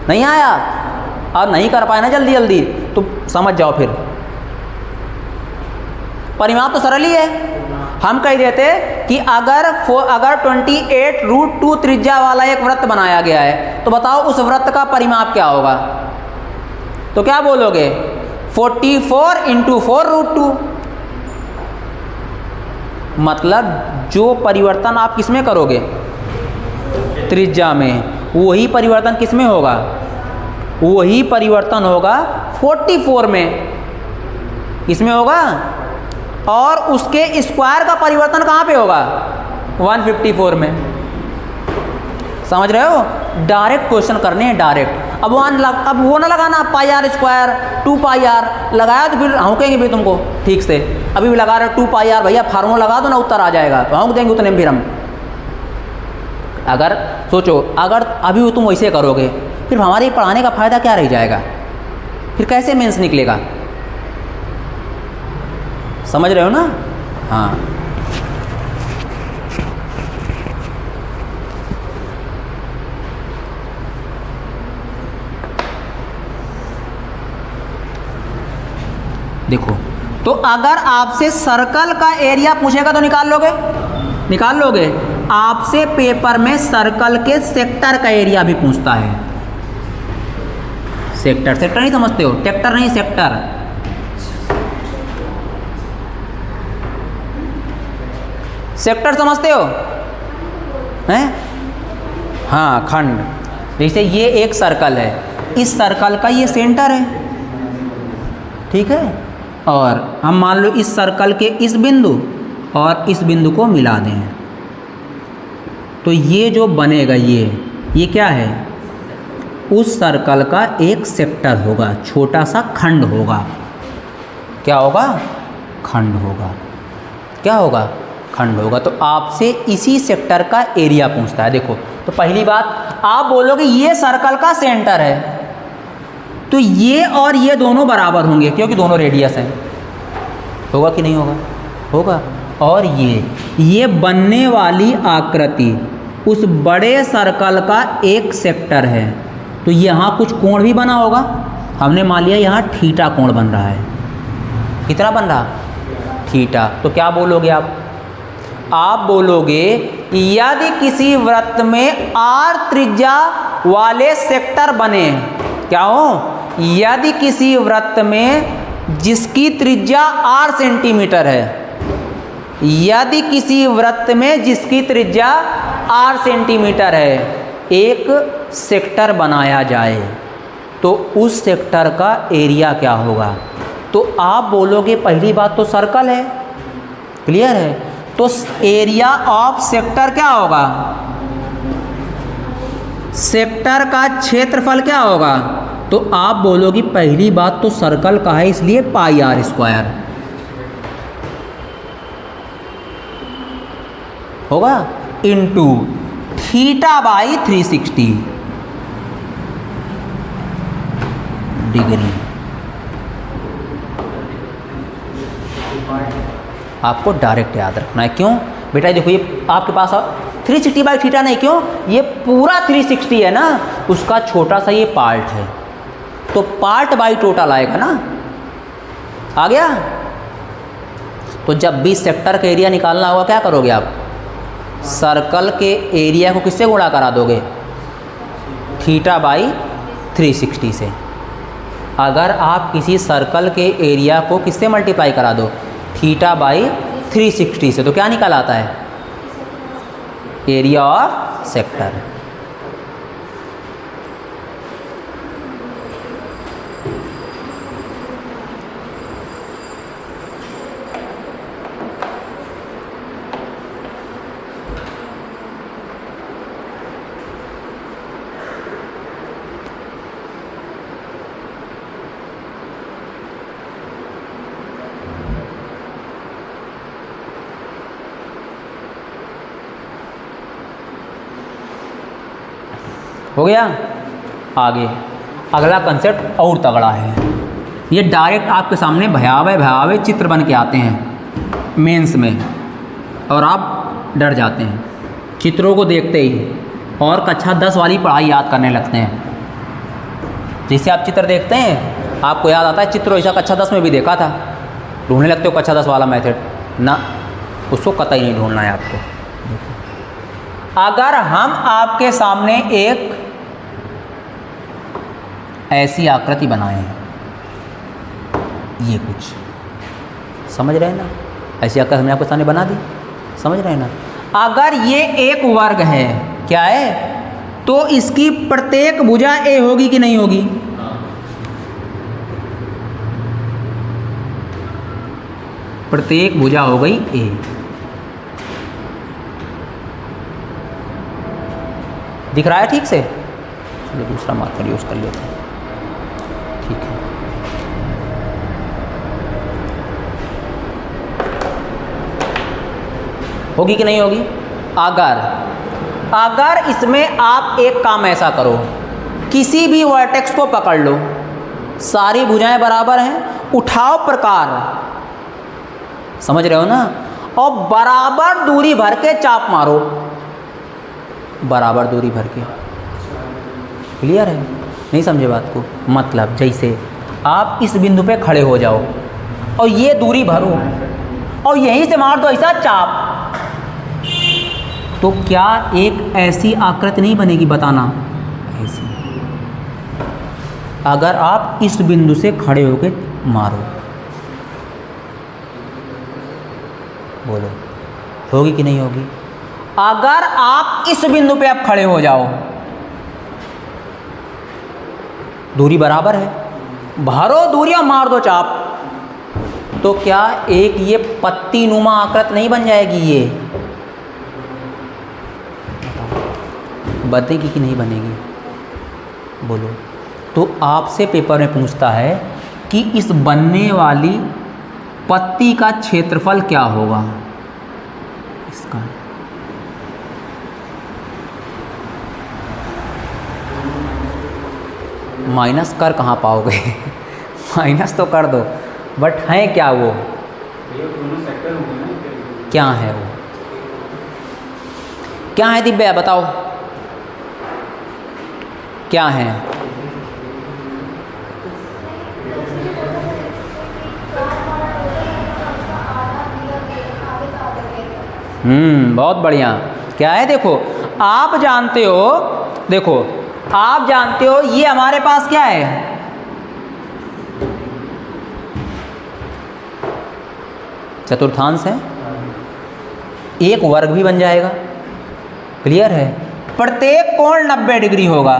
S1: नहीं आया और नहीं कर पाए ना जल्दी जल्दी, तो समझ जाओ फिर। परिमाप तो सरल ही है। हम कह देते कि अगर 28√2 त्रिज्या वाला एक वृत्त बनाया गया है, तो बताओ उस वृत्त का परिमाप क्या होगा। तो क्या बोलोगे 44 × 4√2। मतलब जो परिवर्तन आप किसमें करोगे, त्रिज्या में, वही परिवर्तन किसमें होगा, वही परिवर्तन होगा 44 में। किसमें होगा, और उसके स्क्वायर का परिवर्तन कहाँ पे होगा 154 में। समझ रहे हो। डायरेक्ट क्वेश्चन करने हैं, डायरेक्ट। अब वो ना लगाना πr², 2πr लगाया तो फिर हाँकेंगे भी तुमको ठीक से। अभी भी लगा रहे 2πr, भैया फार्मूला लगा दो ना, उत्तर आ जाएगा, तो हाँक देंगे उतने में फिर हम। अगर सोचो, अगर अभी तुम वैसे करोगे, फिर हमारे पढ़ाने का फ़ायदा क्या रह जाएगा, फिर कैसे मेंस निकलेगा। समझ रहे हो ना। हाँ, देखो, तो अगर आपसे सर्कल का एरिया पूछेगा तो निकाल लोगे। निकाल लोगे। आपसे पेपर में सर्कल के सेक्टर का एरिया भी पूछता है। सेक्टर, सेक्टर नहीं समझते हो, टेक्टर नहीं, सेक्टर। सेक्टर समझते हो हैं? हाँ, खंड। जैसे ये एक सर्कल है, इस सर्कल का ये सेंटर है, ठीक है, और हम मान लो इस सर्कल के इस बिंदु और इस बिंदु को मिला दें, तो ये जो बनेगा ये क्या है? उस सर्कल का एक सेक्टर होगा, छोटा सा खंड होगा। क्या होगा? खंड होगा। क्या होगा? खंड होगा। तो आपसे इसी सेक्टर का एरिया पूछता है। देखो, तो पहली बात आप बोलोगे ये सर्कल का सेंटर है, तो ये और ये दोनों बराबर होंगे क्योंकि दोनों रेडियस हैं। होगा कि नहीं होगा? होगा। और ये बनने वाली आकृति उस बड़े सर्कल का एक सेक्टर है, तो यहाँ कुछ कोण भी बना होगा। हमने मान लिया यहाँ थीटा कोण बन रहा है। कितना बन रहा? थीटा। तो क्या बोलोगे आप? आप बोलोगे यदि किसी वृत्त में r त्रिज्या वाले सेक्टर बने, क्या हो? यदि किसी वृत्त में जिसकी त्रिज्या r सेंटीमीटर है, यदि किसी वृत्त में जिसकी त्रिज्या r सेंटीमीटर है, एक सेक्टर बनाया जाए, तो उस सेक्टर का एरिया क्या होगा? तो आप बोलोगे पहली बात तो सर्कल है, क्लियर है, तो एरिया ऑफ सेक्टर क्या होगा? सेक्टर का क्षेत्रफल क्या होगा? तो आप बोलोगे पहली बात तो सर्कल का है, इसलिए पाई आर स्क्वायर होगा, इनटू थीटा बाई 360 डिग्री। आपको डायरेक्ट याद रखना है। क्यों बेटा? देखो ये आपके पास 360 बाई थीटा नहीं, क्यों? ये पूरा 360 है ना, उसका छोटा सा ये पार्ट है, तो पार्ट बाई टोटल आएगा ना। आ गया? तो जब भी सेक्टर का एरिया निकालना होगा क्या करोगे आप? सर्कल के एरिया को किससे गुणा करा दोगे? थीटा बाई 360 से। अगर आप किसी सर्कल के एरिया को किससे मल्टीप्लाई करा दो? थीटा बाई 360 से, तो क्या निकल आता है? Area of sector. हो गया? आगे अगला कंसेप्ट और तगड़ा है। ये डायरेक्ट आपके सामने भयावह चित्र बन के आते हैं मेंस में, और आप डर जाते हैं चित्रों को देखते ही, और कक्षा 10 वाली पढ़ाई याद करने लगते हैं। जैसे आप चित्र देखते हैं आपको याद आता है चित्र ऐसा कक्षा 10 में भी देखा था, ढूंढने लगते हो कक्षा 10 वाला मेथड ना, उसको कतई नहीं ढूंढना है आपको। अगर हम आपके सामने एक ऐसी आकृति बनाए, ये कुछ समझ रहे हैं ना, ऐसी आकृति हमने आपके सामने बना दी, समझ रहे हैं ना। अगर ये एक वर्ग है, क्या है, तो इसकी प्रत्येक भुजा ए होगी कि नहीं होगी? प्रत्येक भुजा हो गई ए। दिख रहा है ठीक से? चलिए दूसरा मार्कर यूज कर लेते हैं, ठीक है। होगी कि नहीं होगी? अगर इसमें आप एक काम ऐसा करो, किसी भी वर्टेक्स को पकड़ लो, सारी भुजाएं बराबर हैं, उठाओ प्रकार, समझ रहे हो ना, और बराबर दूरी भर के चाप मारो, बराबर दूरी भर के। क्लियर है? नहीं समझे बात को? मतलब जैसे आप इस बिंदु पे खड़े हो जाओ और ये दूरी भरो और यहीं से मार दो ऐसा चाप, तो क्या एक ऐसी आकृति नहीं बनेगी, बताना ऐसी, अगर आप इस बिंदु से खड़े होकर मारो, बोलो होगी कि नहीं होगी? अगर आप इस बिंदु पे आप खड़े हो जाओ, दूरी बराबर है, भरो दूरी और मार दो चाप, तो क्या एक ये पत्ती नुमा आकृति नहीं बन जाएगी? ये बनेगी कि नहीं बनेगी, बोलो। तो आपसे पेपर में पूछता है कि इस बनने वाली पत्ती का क्षेत्रफल क्या होगा इसका। माइनस कर कहाँ पाओगे माइनस तो कर दो, बट है क्या वो, क्या है वो, क्या है दिव्या बताओ, क्या है? बहुत बढ़िया। क्या है? देखो आप जानते हो, देखो आप जानते हो ये हमारे पास क्या है, चतुर्थांश है, एक वर्ग भी बन जाएगा, क्लियर है। प्रत्येक कोण 90 डिग्री होगा,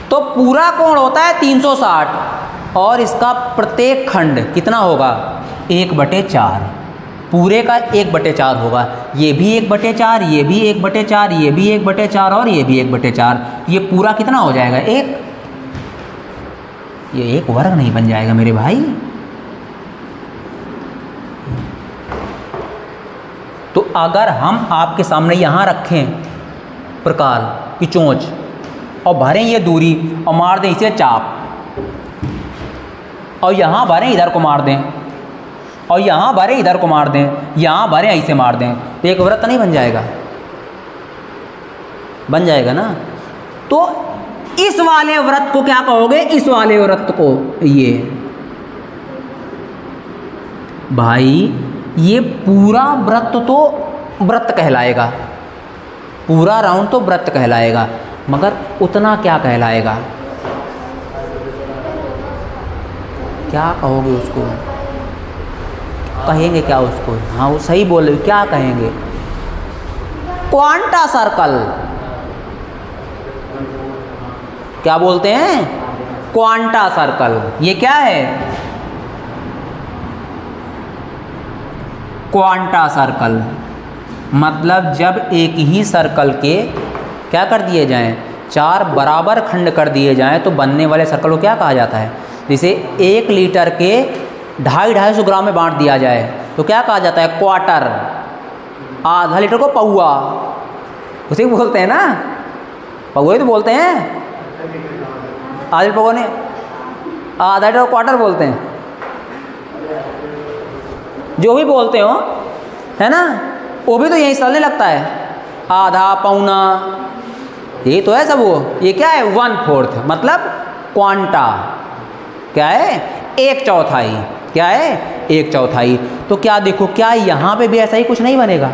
S1: तो पूरा कोण होता है 360 और इसका प्रत्येक खंड कितना होगा, 1/4, पूरे का 1/4 होगा। ये भी 1/4, ये भी 1/4, ये भी 1/4 और ये भी 1/4, ये पूरा कितना हो जाएगा, एक। ये एक वर्ग नहीं बन जाएगा मेरे भाई। तो अगर हम आपके सामने यहाँ रखें प्रकार की चोंच और भरें ये दूरी और मार दें इसे चाप, और यहाँ भरें इधर को मार दें, और यहाँ भरें इधर को मार दें, यहाँ भरें ऐसे मार दें, तो एक वृत्त नहीं बन जाएगा? बन जाएगा ना। तो इस वाले वृत्त को क्या कहोगे, इस वाले वृत्त को, ये भाई ये पूरा वृत्त तो वृत्त कहलाएगा, पूरा राउंड तो वृत्त कहलाएगा, मगर उतना क्या कहलाएगा, क्या कहोगे उसको, कहेंगे क्या उसको? हाँ वो सही बोल रहे हो, क्या कहेंगे? Quanta circle. क्या बोलते हैं? Quanta circle. ये क्या है? Quanta circle. मतलब जब एक ही सर्कल के क्या कर दिए जाएं, 4 बराबर खंड कर दिए जाएं, तो बनने वाले सर्कल को क्या कहा जाता है? जैसे 1 लीटर के 250-250 ग्राम में बांट दिया जाए तो क्या कहा जाता है, क्वार्टर। आधा लीटर को पौआ, उसे बोलते हैं ना, पौआ तो बोलते हैं, आधा लीटर पौआ ने, आधा लीटर क्वार्टर बोलते हैं, जो भी बोलते हो, है ना, वो भी तो यही चलने लगता है, आधा पौना, ये तो है सब। वो ये क्या है, 1/4, मतलब क्वांटा क्या है, 1/4। क्या है, 1/4। तो क्या देखो, क्या यहाँ पे भी ऐसा ही कुछ नहीं बनेगा?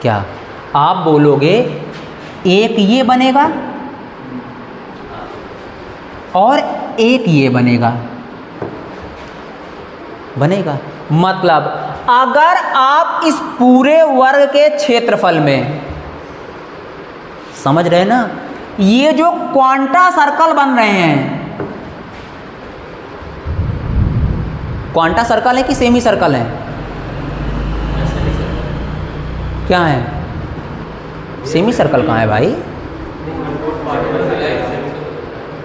S1: क्या आप बोलोगे एक ये बनेगा और एक ये बनेगा, बनेगा। मतलब अगर आप इस पूरे वर्ग के क्षेत्रफल में, समझ रहे ना, ये जो क्वांटा सर्कल बन रहे हैं, क्वांटा सर्कल है कि सेमी सर्कल है? क्या है? सेमी सर्कल कहाँ है भाई?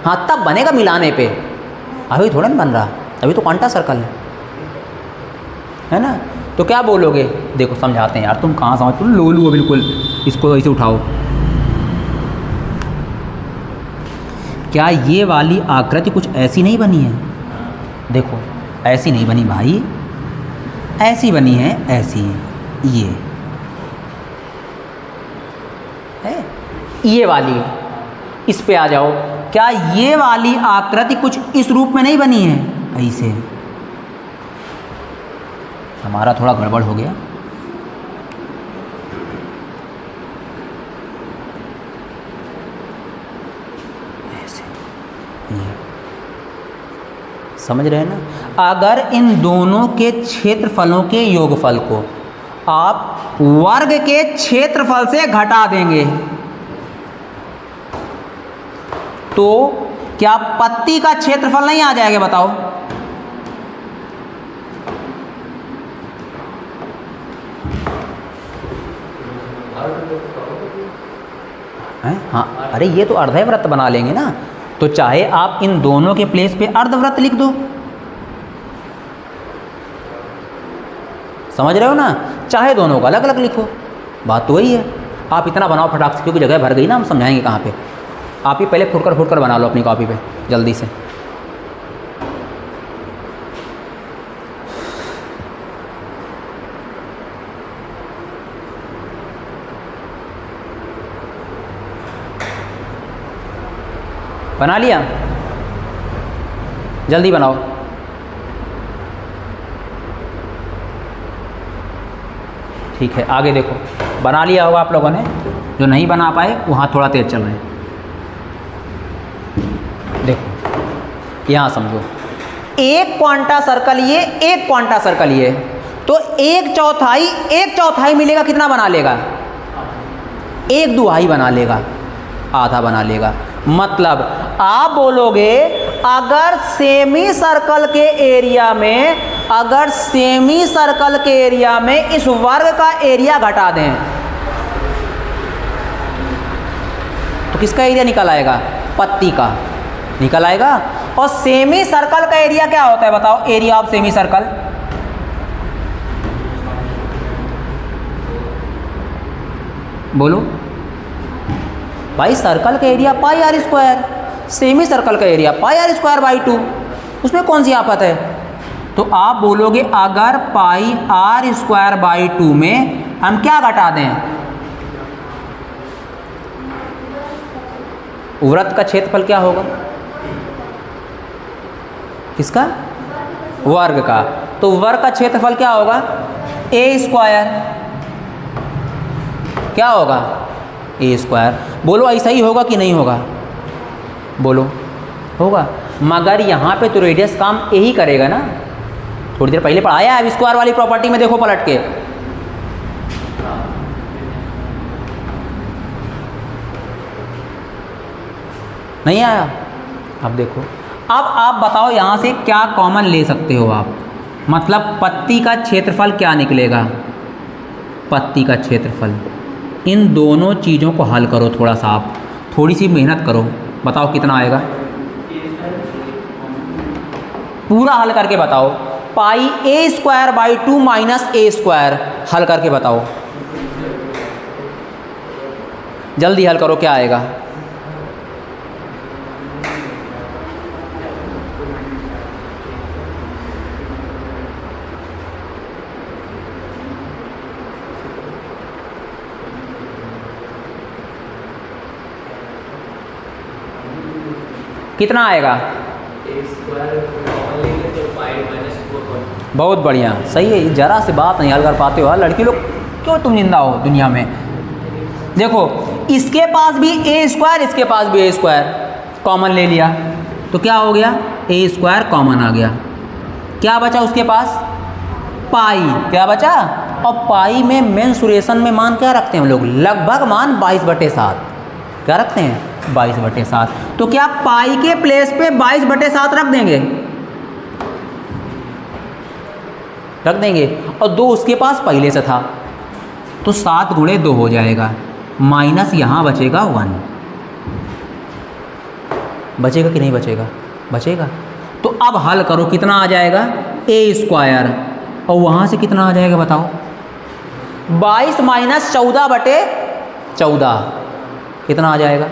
S1: हाँ तब बनेगा मिलाने पे, अभी थोड़ा नहीं बन रहा, अभी तो क्वांटा सर्कल है ना। तो क्या बोलोगे, देखो समझाते हैं यार, तुम कहाँ समझ, तुम लोलू हो बिल्कुल, इसको ऐसे उठाओ। क्या ये वाली आकृति कुछ ऐसी नहीं बनी है? देखो ऐसी नहीं बनी भाई, ऐसी बनी है, ऐसी है, ये है, ये वाली। इस पे आ जाओ, क्या ये वाली आकृति कुछ इस रूप में नहीं बनी है, ऐसे, हमारा थोड़ा गड़बड़ हो गया। ऐसे ये समझ रहे हैं ना। अगर इन दोनों के क्षेत्रफलों के योगफल को आप वर्ग के क्षेत्रफल से घटा देंगे तो क्या पत्ती का क्षेत्रफल नहीं आ जाएगा? बताओ। हैं? हाँ, अरे ये तो अर्धवृत्त बना लेंगे ना, तो चाहे आप इन दोनों के प्लेस पे अर्धवृत्त लिख दो। समझ रहे हो ना? चाहे दोनों का अलग अलग लिखो, बात तो वही है। आप इतना बनाओ फटाक से, क्योंकि जगह भर गई ना, हम समझाएंगे कहाँ पे। आप ही पहले फुटकर बना लो अपनी कॉपी पे जल्दी से। बना लिया? जल्दी बनाओ। ठीक है, आगे देखो। बना लिया होगा आप लोगों ने, जो नहीं बना पाए वहाँ थोड़ा तेज चल रहे हैं। देखो यहाँ समझो, एक क्वांटा सर्कल ये, एक क्वांटा सर्कल ये, तो एक चौथाई मिलेगा, कितना बना लेगा? एक दुहाई बना लेगा, आधा बना लेगा। मतलब आप बोलोगे अगर सेमी सर्कल के एरिया में इस वर्ग का एरिया घटा दें तो किसका एरिया निकल आएगा? पत्ती का निकल आएगा। और सेमी सर्कल का एरिया क्या होता है बताओ? एरिया ऑफ सेमी सर्कल बोलो भाई। सर्कल का area pi R square, semi circle का area pi R square by 2, उसमें कौन सी आफत है? तो आप बोलोगे अगर पाई आर स्क्वायर बाई 2 में हम क्या घटा दें? वृत्त का क्षेत्रफल क्या होगा? किसका? वर्ग का। तो वर्ग का क्षेत्रफल क्या होगा? ए स्क्वायर। क्या होगा? ए स्क्वायर। बोलो ऐसा ही होगा कि नहीं होगा? बोलो होगा। मगर यहाँ पे तो रेडियस काम यही करेगा ना। थोड़ी देर पहले पढ़ाया है स्क्वायर वाली प्रॉपर्टी में, देखो पलट के। नहीं आया? अब देखो, अब आप बताओ यहाँ से क्या कॉमन ले सकते हो आप? मतलब पत्ती का क्षेत्रफल क्या निकलेगा? पत्ती का क्षेत्रफल। इन दोनों चीज़ों को हल करो, थोड़ा सा आप थोड़ी सी मेहनत करो, बताओ कितना आएगा? पूरा हल करके बताओ। Pi A square by 2 minus A square, हल करके बताओ, जल्दी हल करो, क्या आएगा? कितना आएगा? बहुत बढ़िया, सही है। जरा से बात नहीं हल कर पाते हो लड़की लोग, क्यों तुम जिंदा हो दुनिया में? देखो इसके पास भी ए स्क्वायर, इसके पास भी ए स्क्वायर, कॉमन ले लिया तो क्या हो गया? ए स्क्वायर कॉमन आ गया। क्या बचा उसके पास? पाई। क्या बचा? और पाई में मेंसुरेशन में मान क्या रखते हैं हम लोग? लगभग मान 22/7। क्या रखते हैं? 22/7। तो क्या पाई के प्लेस पे 22/7 रख देंगे? रख देंगे। और 2 उसके पास पहले से था, तो 7 गुणे 2 हो जाएगा, माइनस यहाँ बचेगा 1। बचेगा कि नहीं बचेगा? बचेगा। तो अब हल करो, कितना आ जाएगा? ए स्क्वायर। और वहाँ से कितना आ जाएगा बताओ? 22 माइनस 14/14 कितना आ जाएगा?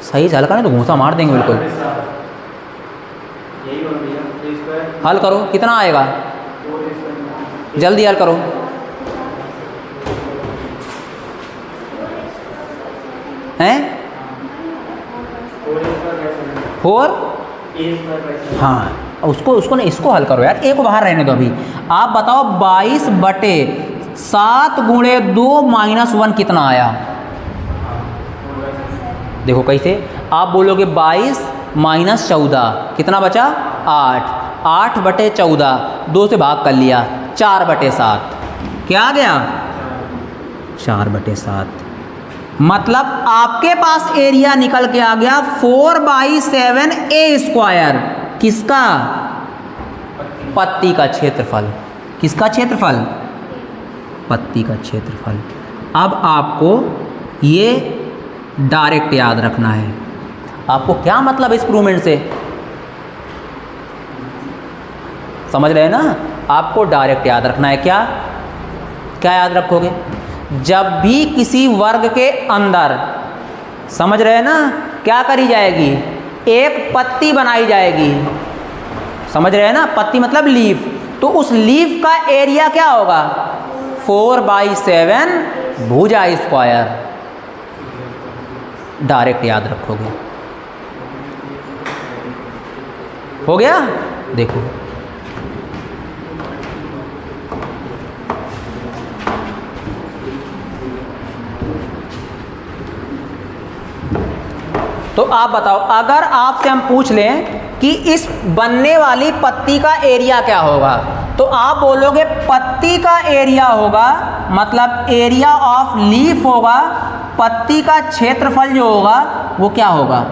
S1: सही से हल करें तो घूसा मार देंगे बिल्कुल। हल करो, कितना आएगा? जल्दी हल करो। हैं? 4? हाँ, उसको नहीं, इसको हल करो यार, ए को बाहर रहने दो अभी। आप बताओ 22/7 गुणे 2 - 1 कितना आया? देखो कैसे, आप बोलोगे 22 - 14 कितना बचा? 8। 8/14 2 से भाग कर लिया, 4/7 क्या आ गया? 4/7। मतलब आपके पास एरिया निकल के आ गया 4/7a²। किसका? पत्ती का क्षेत्रफल। किसका क्षेत्रफल? पत्ती का क्षेत्रफल। अब आपको ये डायरेक्ट याद रखना है। आपको क्या मतलब इस प्रूवमेंट से? समझ रहे हैं ना? आपको डायरेक्ट याद रखना है। क्या क्या याद रखोगे? जब भी किसी वर्ग के अंदर, समझ रहे हैं ना, क्या करी जाएगी? एक पत्ती बनाई जाएगी। समझ रहे हैं ना? पत्ती मतलब लीफ। तो उस लीफ का एरिया क्या होगा? 4/7 भुजा²। डायरेक्ट याद रखोगे। हो गया? देखो तो आप बताओ, अगर आपसे हम पूछ लें कि इस बनने वाली पत्ती का एरिया क्या होगा, तो आप बोलोगे पत्ती का एरिया होगा, मतलब एरिया ऑफ लीफ होगा, पत्ती का क्षेत्रफल जो होगा वो क्या होगा?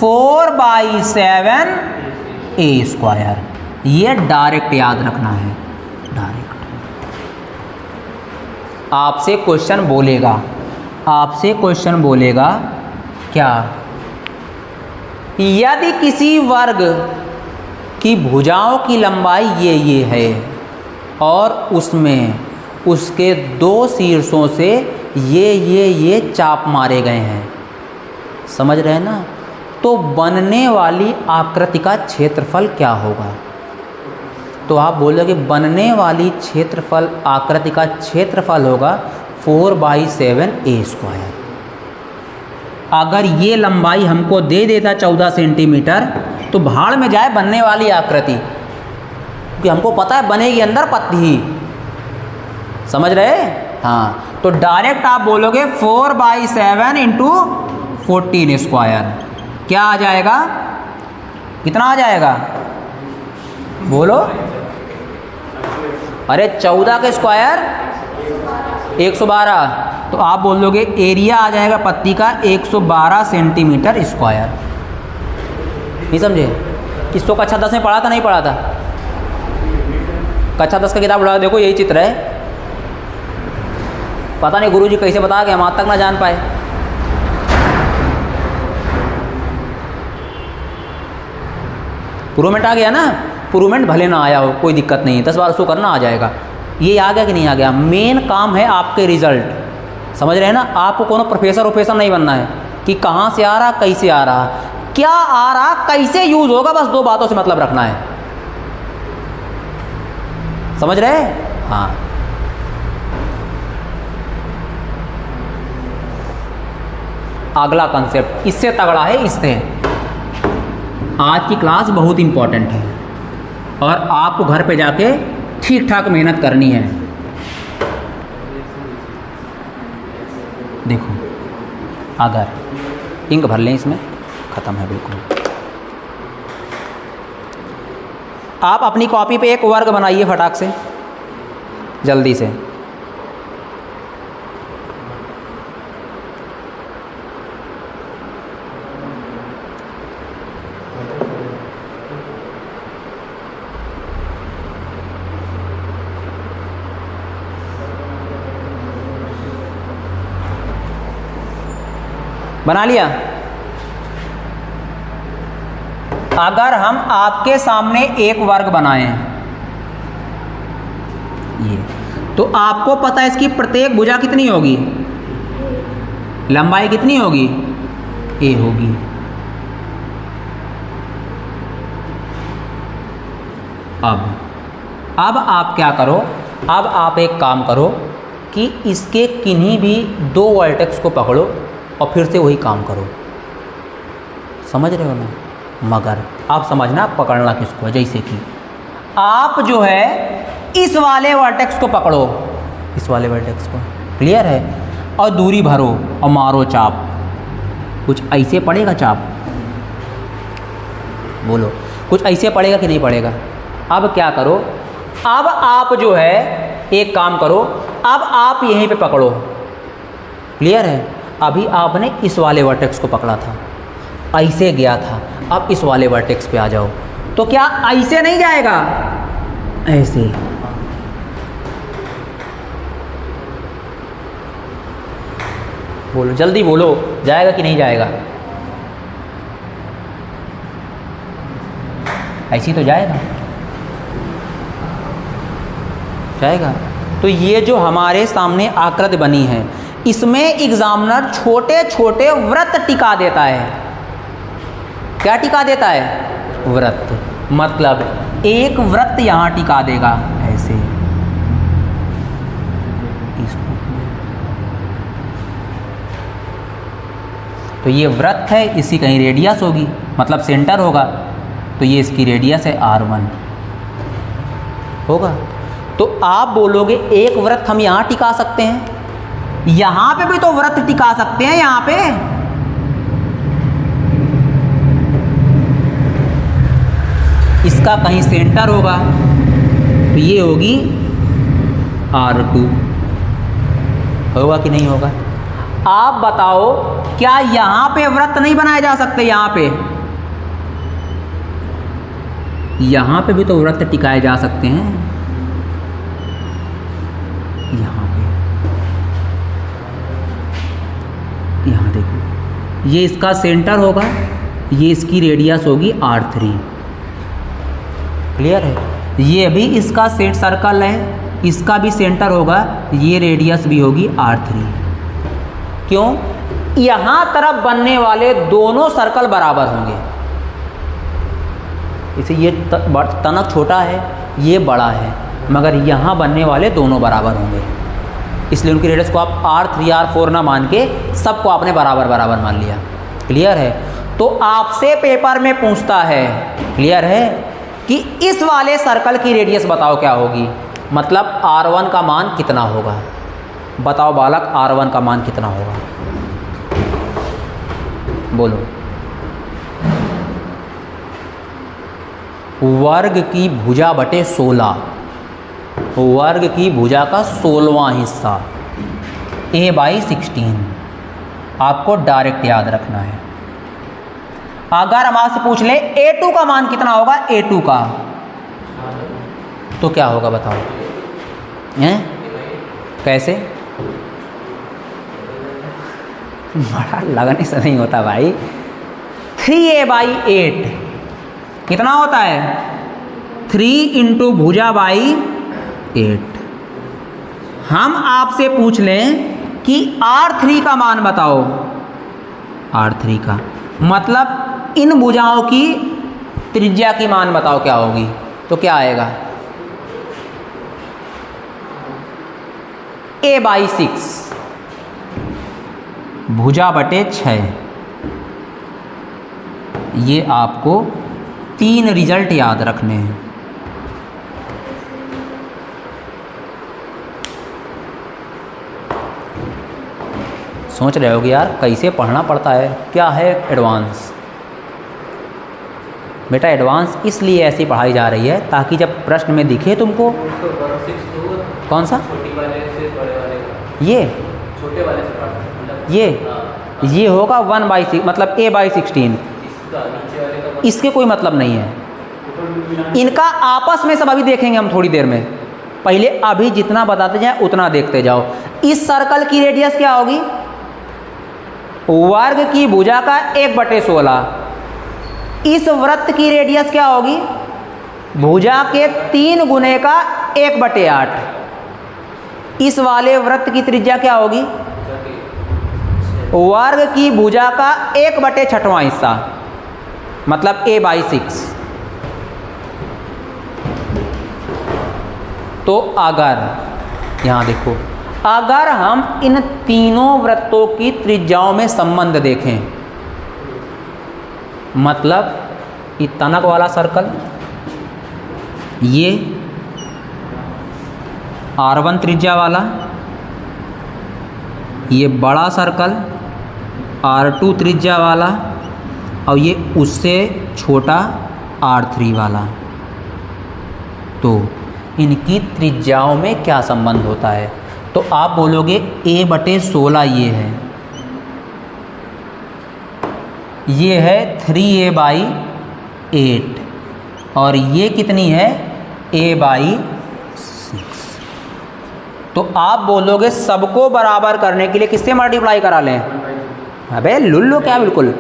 S1: 4/7a²। ये डायरेक्ट याद रखना है। डायरेक्ट आपसे क्वेश्चन बोलेगा, आपसे क्वेश्चन बोलेगा क्या? यदि किसी वर्ग की भुजाओं की लंबाई ये है और उसमें उसके 2 शीर्षों से ये चाप मारे गए हैं, समझ रहे हैं ना, तो बनने वाली आकृति का क्षेत्रफल क्या होगा? तो आप बोलोगे बनने वाली क्षेत्रफल, आकृति का क्षेत्रफल होगा 4/7a²। अगर ये लंबाई हमको दे देता 14 सेंटीमीटर, तो भाड़ में जाए बनने वाली आकृति, क्योंकि हमको पता है बनेगी अंदर पत्ती ही। समझ रहे? हाँ, तो डायरेक्ट आप बोलोगे 4/7 × 14²। क्या आ जाएगा? कितना आ जाएगा? बोलो। अरे 14 का स्क्वायर 112। तो आप बोलोगे एरिया आ जाएगा पत्ती का 112 सेंटीमीटर स्क्वायर। नहीं समझे? इसको कक्षा 10 में पढ़ा था, नहीं पढ़ा था? कक्षा 10 का किताब उठा देखो, यही चित्र है। पता नहीं गुरुजी कैसे बता के हम आज तक ना जान पाए। प्रूवमेंट आ गया ना? प्रूवमेंट भले ना आया हो, कोई दिक्कत नहीं है, 10 बार उसको करना आ जाएगा। ये आ गया कि नहीं आ गया? मेन काम है आपके रिजल्ट। समझ रहे हैं ना? आपको कोनो प्रोफेसर नहीं बनना है कि कहाँ से आ रहा, कैसे आ रहा, क्या आ रहा, कैसे यूज होगा, बस 2 बातों से मतलब रखना है। समझ रहे? हाँ। अगला कंसेप्ट इससे तगड़ा है, इससे। आज की क्लास बहुत इंपॉर्टेंट है और आपको घर पे जाके ठीक ठाक मेहनत करनी है। देखो, अगर इंक भर लें, इसमें ख़त्म है बिल्कुल। आप अपनी कॉपी पे एक वर्ग बनाइए फटाक से, जल्दी से। बना लिया? अगर हम आपके सामने एक वर्ग बनाएं, ये, तो आपको पता है इसकी प्रत्येक भुजा कितनी होगी, लंबाई कितनी होगी, a होगी। अब आप क्या करो, अब आप एक काम करो कि इसके किन्हीं भी 2 वर्टेक्स को पकड़ो और फिर से वही काम करो। समझ रहे हो ना? मगर आप समझना पकड़ना किसको है। जैसे कि आप जो है इस वाले वर्टेक्स को पकड़ो, इस वाले वर्टेक्स को, क्लियर है, और दूरी भरो और मारो चाप, कुछ ऐसे पड़ेगा चाप, बोलो कुछ ऐसे पड़ेगा कि नहीं पड़ेगा। अब क्या करो, अब आप जो है एक काम करो, अब आप यहीं पे पकड़ो, क्लियर है। अभी आपने इस वाले वर्टेक्स को पकड़ा था, ऐसे गया था, अब इस वाले वर्टेक्स पे आ जाओ, तो क्या ऐसे नहीं जाएगा, ऐसे। बोलो जल्दी बोलो, जाएगा कि नहीं जाएगा, ऐसी तो जाएगा, जाएगा। तो ये जो हमारे सामने आकृति बनी है, इसमें एग्जामिनर छोटे छोटे वृत्त टिका देता है। क्या टिका देता है, वृत्त, मतलब एक वृत्त यहाँ टिका देगा ऐसे, इसको। तो ये वृत्त है, इसकी कहीं रेडियस होगी, मतलब सेंटर होगा, तो ये इसकी रेडियस है R1 होगा। तो आप बोलोगे एक वृत्त हम यहाँ टिका सकते हैं, यहाँ पे भी तो वृत्त टिका सकते हैं, यहाँ पे इसका कहीं सेंटर होगा, तो ये होगी R2, होगा कि नहीं होगा। आप बताओ क्या यहाँ पे वृत्त नहीं बनाए जा सकते, यहाँ पे भी तो वृत्त टिकाए जा सकते हैं, यहाँ पे, यहाँ देखो, ये इसका सेंटर होगा, ये इसकी रेडियस होगी R3, क्लियर है। ये भी इसका सेट सर्कल है, इसका भी सेंटर होगा, ये रेडियस भी होगी R3। क्यों, यहाँ तरफ बनने वाले दोनों सर्कल बराबर होंगे, इसे ये तनक छोटा है, ये बड़ा है, मगर यहाँ बनने वाले दोनों बराबर होंगे, इसलिए उनकी रेडियस को आप R3 R4 ना मान के सबको आपने बराबर बराबर मान लिया, क्लियर है। तो आपसे पेपर में पूछता है, क्लियर है, कि इस वाले सर्कल की रेडियस बताओ क्या होगी, मतलब R1 का मान कितना होगा, बताओ बालक R1 का मान कितना होगा, बोलो। वर्ग की भुजा बटे 16, वर्ग की भुजा का 16वां हिस्सा a/16, आपको डायरेक्ट याद रखना है। अगर हम आपसे पूछ ले A2 का मान कितना होगा, A2 का, तो क्या होगा बताओ, हैं कैसे, बड़ा लगने से नहीं होता भाई, 3a/8 कितना होता है, 3 इंटू भुजा बाई 8। हम आपसे पूछ लें कि R3 का मान बताओ, R3 का मतलब इन भुजाओं की त्रिज्या की मान बताओ क्या होगी, तो क्या आएगा, a/6 भुजा बटे 6। ये आपको 3 रिजल्ट याद रखने हैं। सोच रहे होगे यार कैसे पढ़ना पड़ता है, क्या है एडवांस। बेटा एडवांस इसलिए ऐसी पढ़ाई जा रही है ताकि जब प्रश्न में दिखे तुमको, कौन सा, ये छोटे वाले से, ये होगा 1/6 मतलब a/16, इसके कोई मतलब नहीं है। इनका आपस में सब अभी देखेंगे हम थोड़ी देर में, पहले अभी जितना बताते जाए उतना देखते जाओ। इस सर्कल की रेडियस क्या होगी, वर्ग की भुजा का 1/16। इस वृत्त की रेडियस क्या होगी, भुजा के 3 गुने का 1/8। इस वाले वृत्त की त्रिज्या क्या होगी, वर्ग की भुजा का 1/6वां हिस्सा मतलब a/6। तो अगर यहाँ देखो, अगर हम इन तीनों वृत्तों की त्रिज्याओं में संबंध देखें, मतलब ये तनक वाला सर्कल, ये R1 त्रिज्या वाला, ये बड़ा सर्कल R2 त्रिज्या वाला, और ये उससे छोटा R3 वाला। तो इनकी त्रिज्याओं में क्या संबंध होता है? तो आप बोलोगे A/16 ये है 3A/8, और ये कितनी है? A/6। तो आप बोलोगे सबको बराबर करने के लिए किससे मल्टीप्लाई करा लें? अबे लुल्लू क्या बिल्कुल,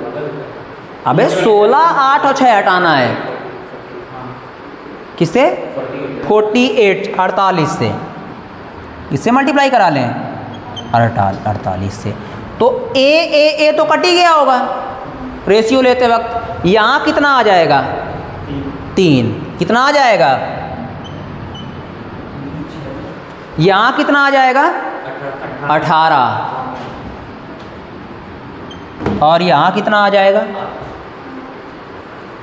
S1: अबे 16, 8 और 6 हटाना है। किससे? 48 से। इससे मल्टीप्लाई करा लें 48 से। तो ए तो कट ही गया होगा रेशियो लेते वक्त। यहाँ कितना आ जाएगा? 3। कितना आ जाएगा? यहाँ कितना आ जाएगा? 18। और यहाँ कितना आ जाएगा?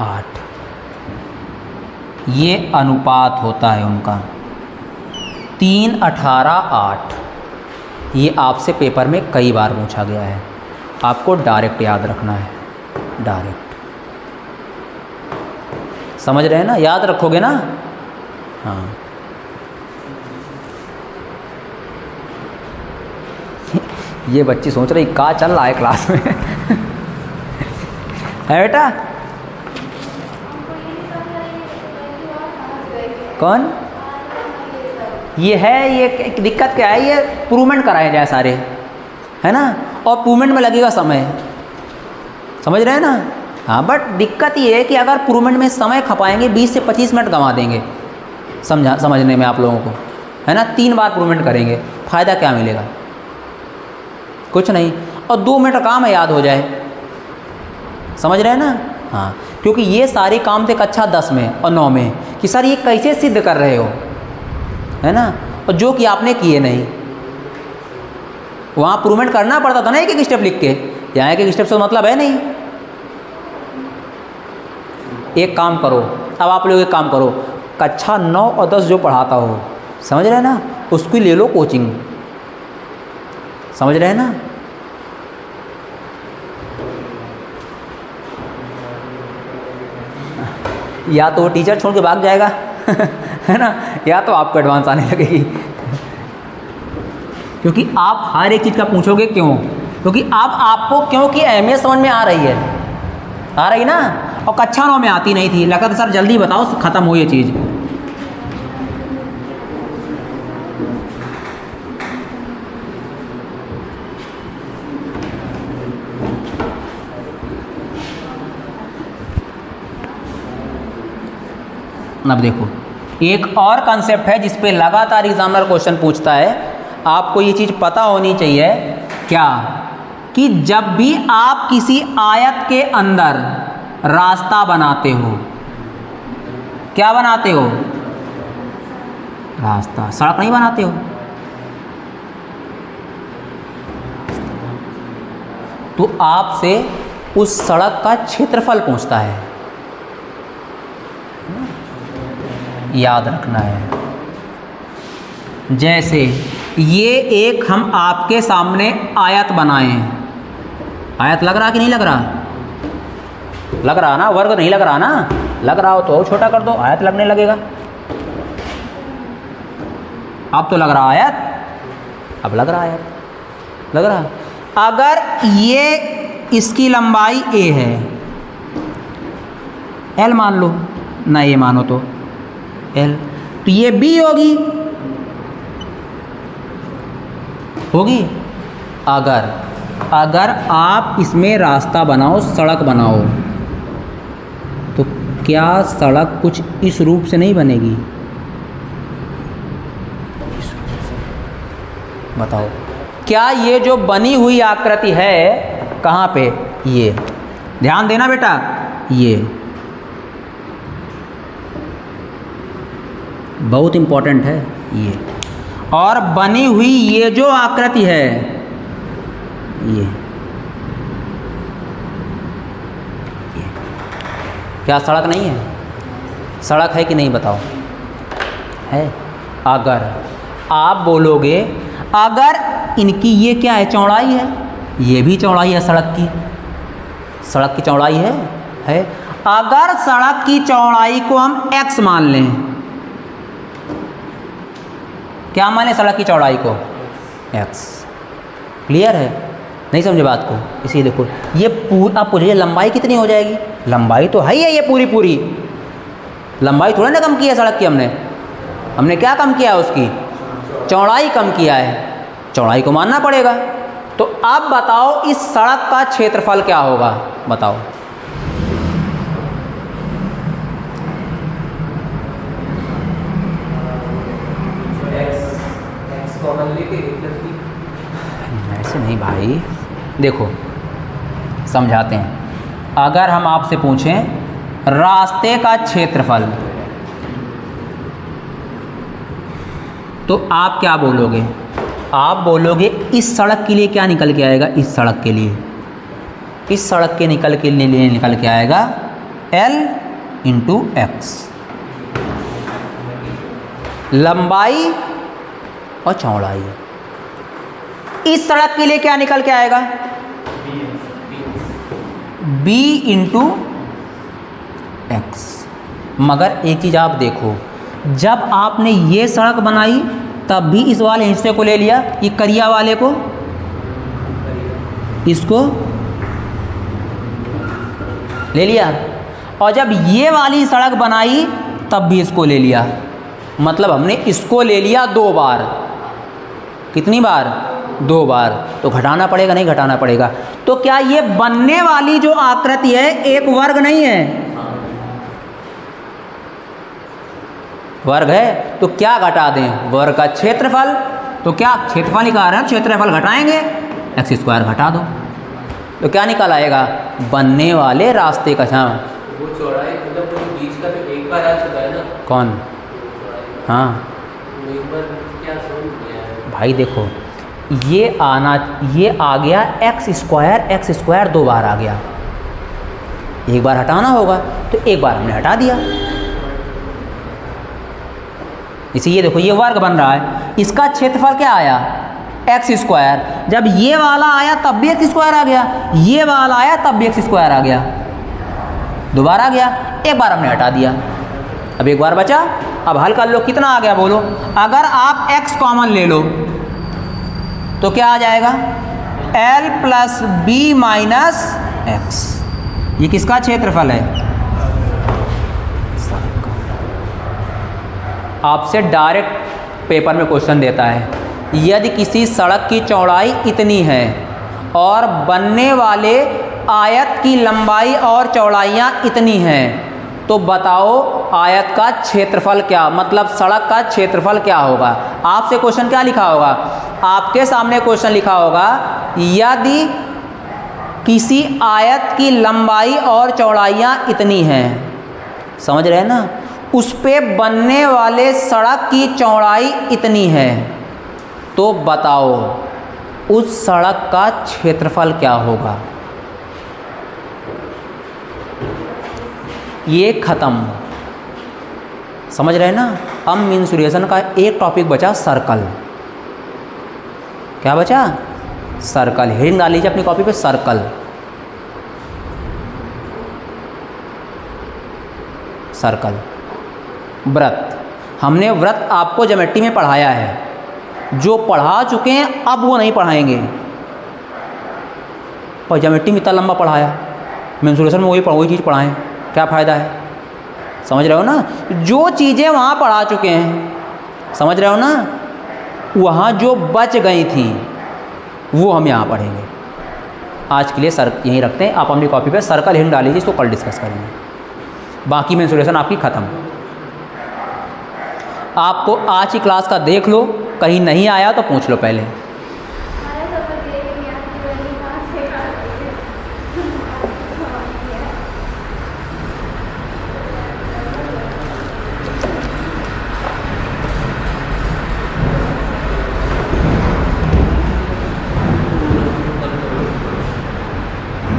S1: 8। ये अनुपात होता है उनका 3, 18, 8। ये आपसे पेपर में कई बार पूछा गया है, आपको डायरेक्ट याद रखना है। डायरेक्ट समझ रहे हैं ना? याद रखोगे ना? हाँ। ये बच्ची सोच रही क्या चल रहा है क्लास में है बेटा? कौन? ये है, ये दिक्कत क्या है? ये प्रूवमेंट कराए जाए सारे, है ना? और प्रूवमेंट में लगेगा समय, समझ रहे हैं ना? हाँ, बट दिक्कत ये है कि अगर प्रूवमेंट में समय खपाएंगे 20 से 25 मिनट गंवा देंगे समझने में आप लोगों को, है ना? 3 बार प्रूवमेंट करेंगे, फ़ायदा क्या मिलेगा? कुछ नहीं। और 2 मिनट काम है, याद हो जाए। समझ रहे हैं ना? हाँ, क्योंकि ये सारे काम थे कक्षा 10 में और 9 में कि सर ये कैसे सिद्ध कर रहे हो, है ना? और जो कि आपने किए नहीं। वहाँ प्रूवमेंट करना पड़ता था ना एक एक स्टेप लिख के, यहाँ एक एक स्टेप से मतलब है नहीं। एक काम करो, अब आप लोग एक काम करो, कक्षा 9 और 10 जो पढ़ाता हो, समझ रहे हैं ना, उसकी ले लो कोचिंग। समझ रहे हैं ना? या तो वो टीचर छोड़ के भाग जाएगा है ना, या तो आपको एडवांस आने लगेगी क्योंकि आप हर एक चीज़ का पूछोगे क्यों, क्योंकि अब आपको क्यों की अहमियत समझ में आ रही है, आ रही ना। और कक्षा 9 में आती नहीं थी, लगा था सर जल्दी बताओ ख़त्म हो ये चीज़। अब देखो, एक और कंसेप्ट है जिस पे लगातार एग्जामिनर क्वेश्चन पूछता है, आपको ये चीज़ पता होनी चाहिए क्या, कि जब भी आप किसी आयत के अंदर रास्ता बनाते हो, क्या बनाते हो? रास्ता, सड़क नहीं बनाते हो। तो आपसे उस सड़क का क्षेत्रफल पूछता है, याद रखना है। जैसे ये एक हम आपके सामने आयत बनाए हैं, आयत लग रहा कि नहीं लग रहा? लग रहा ना? वर्ग नहीं लग रहा ना? लग रहा हो तो और छोटा कर दो, आयत लगने लगेगा। अब तो लग रहा आयत, अब लग रहा आयत, लग रहा। अगर ये इसकी लंबाई a है, l मान लो ना, ये मानो तो l, तो ये b होगी। अगर आप इसमें रास्ता बनाओ, सड़क बनाओ, तो क्या सड़क कुछ इस रूप से नहीं बनेगी? बताओ, क्या ये जो बनी हुई आकृति है कहाँ पे? ये ध्यान देना बेटा, ये बहुत इम्पोर्टेंट है ये। और बनी हुई ये जो आकृति है, क्या सड़क नहीं है? सड़क है कि नहीं बताओ? है। अगर आप बोलोगे अगर इनकी ये क्या है, चौड़ाई है, ये भी चौड़ाई है सड़क की, सड़क की चौड़ाई है। अगर सड़क की चौड़ाई को हम x मान लें, क्या मान लें सड़क की चौड़ाई को? x। क्लियर है? नहीं समझे बात को? इसी देखो ये पूरा, आप पूछिए लंबाई कितनी हो जाएगी? लंबाई तो है ही है ये पूरी, लंबाई थोड़ा ना कम की है सड़क की, हमने क्या कम किया है? उसकी चौड़ाई कम किया है, चौड़ाई को मानना पड़ेगा। तो अब बताओ इस सड़क का क्षेत्रफल क्या होगा? बताओ। ऐसे नहीं भाई, देखो समझाते हैं। अगर हम आपसे पूछें रास्ते का क्षेत्रफल, तो आप क्या बोलोगे? आप बोलोगे इस सड़क के लिए क्या निकल के आएगा? इस सड़क के लिए, इस सड़क के लिए निकल के आएगा L × x, लंबाई और चौड़ाई। इस सड़क के लिए क्या निकल के आएगा? B × x। मगर एक चीज़ आप देखो, जब आपने ये सड़क बनाई तब भी इस वाले हिस्से को ले लिया, ये करिया वाले को, इसको ले लिया, और जब ये वाली सड़क बनाई तब भी इसको ले लिया। मतलब हमने इसको ले लिया 2 बार। कितनी बार? 2 बार। तो घटाना पड़ेगा, नहीं घटाना पड़ेगा? तो क्या ये बनने वाली जो आकृति है एक वर्ग नहीं है? वर्ग है। तो क्या घटा दें? वर्ग का क्षेत्रफल। तो क्या क्षेत्रफल निकाल रहे हैं, क्षेत्रफल घटाएंगे, x² घटा दो, तो क्या निकल आएगा? बनने वाले रास्ते का
S2: वो चौड़ाई मतलब बीच का तो एक बार आ चुका है ना?
S1: कौन? हाँ
S2: एक बार क्या समझ गया है
S1: भाई, देखो ये आ गया x² 2 बार आ गया, एक बार हटाना होगा, तो एक बार हमने हटा दिया। इसे ये देखो, ये वर्ग बन रहा है, इसका क्षेत्रफल क्या आया? x²। जब ये वाला आया तब भी x² आ गया, ये वाला आया तब भी x² आ गया, 2 बार आ गया, एक बार हमने हटा दिया, अब एक बार बचा। अब हल कर लो, कितना आ गया बोलो? अगर आप x कॉमन ले लो तो क्या आ जाएगा? L + B - x। ये किसका क्षेत्रफल है? आपसे डायरेक्ट पेपर में क्वेश्चन देता है, यदि किसी सड़क की चौड़ाई इतनी है और बनने वाले आयत की लंबाई और चौड़ाइयाँ इतनी हैं, तो बताओ आयत का क्षेत्रफल क्या, मतलब सड़क का क्षेत्रफल क्या होगा? आपसे क्वेश्चन क्या लिखा होगा? आपके सामने क्वेश्चन लिखा होगा, यदि किसी आयत की लंबाई और चौड़ाइयाँ इतनी हैं, समझ रहे हैं ना, उस पे बनने वाले सड़क की चौड़ाई इतनी है, तो बताओ उस सड़क का क्षेत्रफल क्या होगा? ये खत्म, समझ रहे हैं ना? अब मेंसुरेशन का एक टॉपिक बचा, सर्कल। क्या बचा? सर्कल। हेडिंग डाल लीजिए अपनी कॉपी पे, सर्कल। सर्कल। व्रत। हमने व्रत आपको ज्योमेट्री में पढ़ाया है, जो पढ़ा चुके हैं अब वो नहीं पढ़ाएंगे, पर ज्योमेट्री में इतना लंबा पढ़ाया, मेंसुरेशन में वही चीज़ पढ़ाएं, क्या फ़ायदा है? समझ रहे हो ना? जो चीज़ें वहाँ पढ़ा चुके हैं, समझ रहे हो ना, वहाँ जो बच गई थी वो हम यहाँ पढ़ेंगे। आज के लिए यहीं रखते हैं। आप अपनी कॉपी पे सर्कल हिंट डालीजिए, इसको कल डिस्कस करेंगे। बाकी मेंसुरेशन आपकी ख़त्म। आपको आज की क्लास का देख लो, कहीं नहीं आया तो पूछ लो पहले।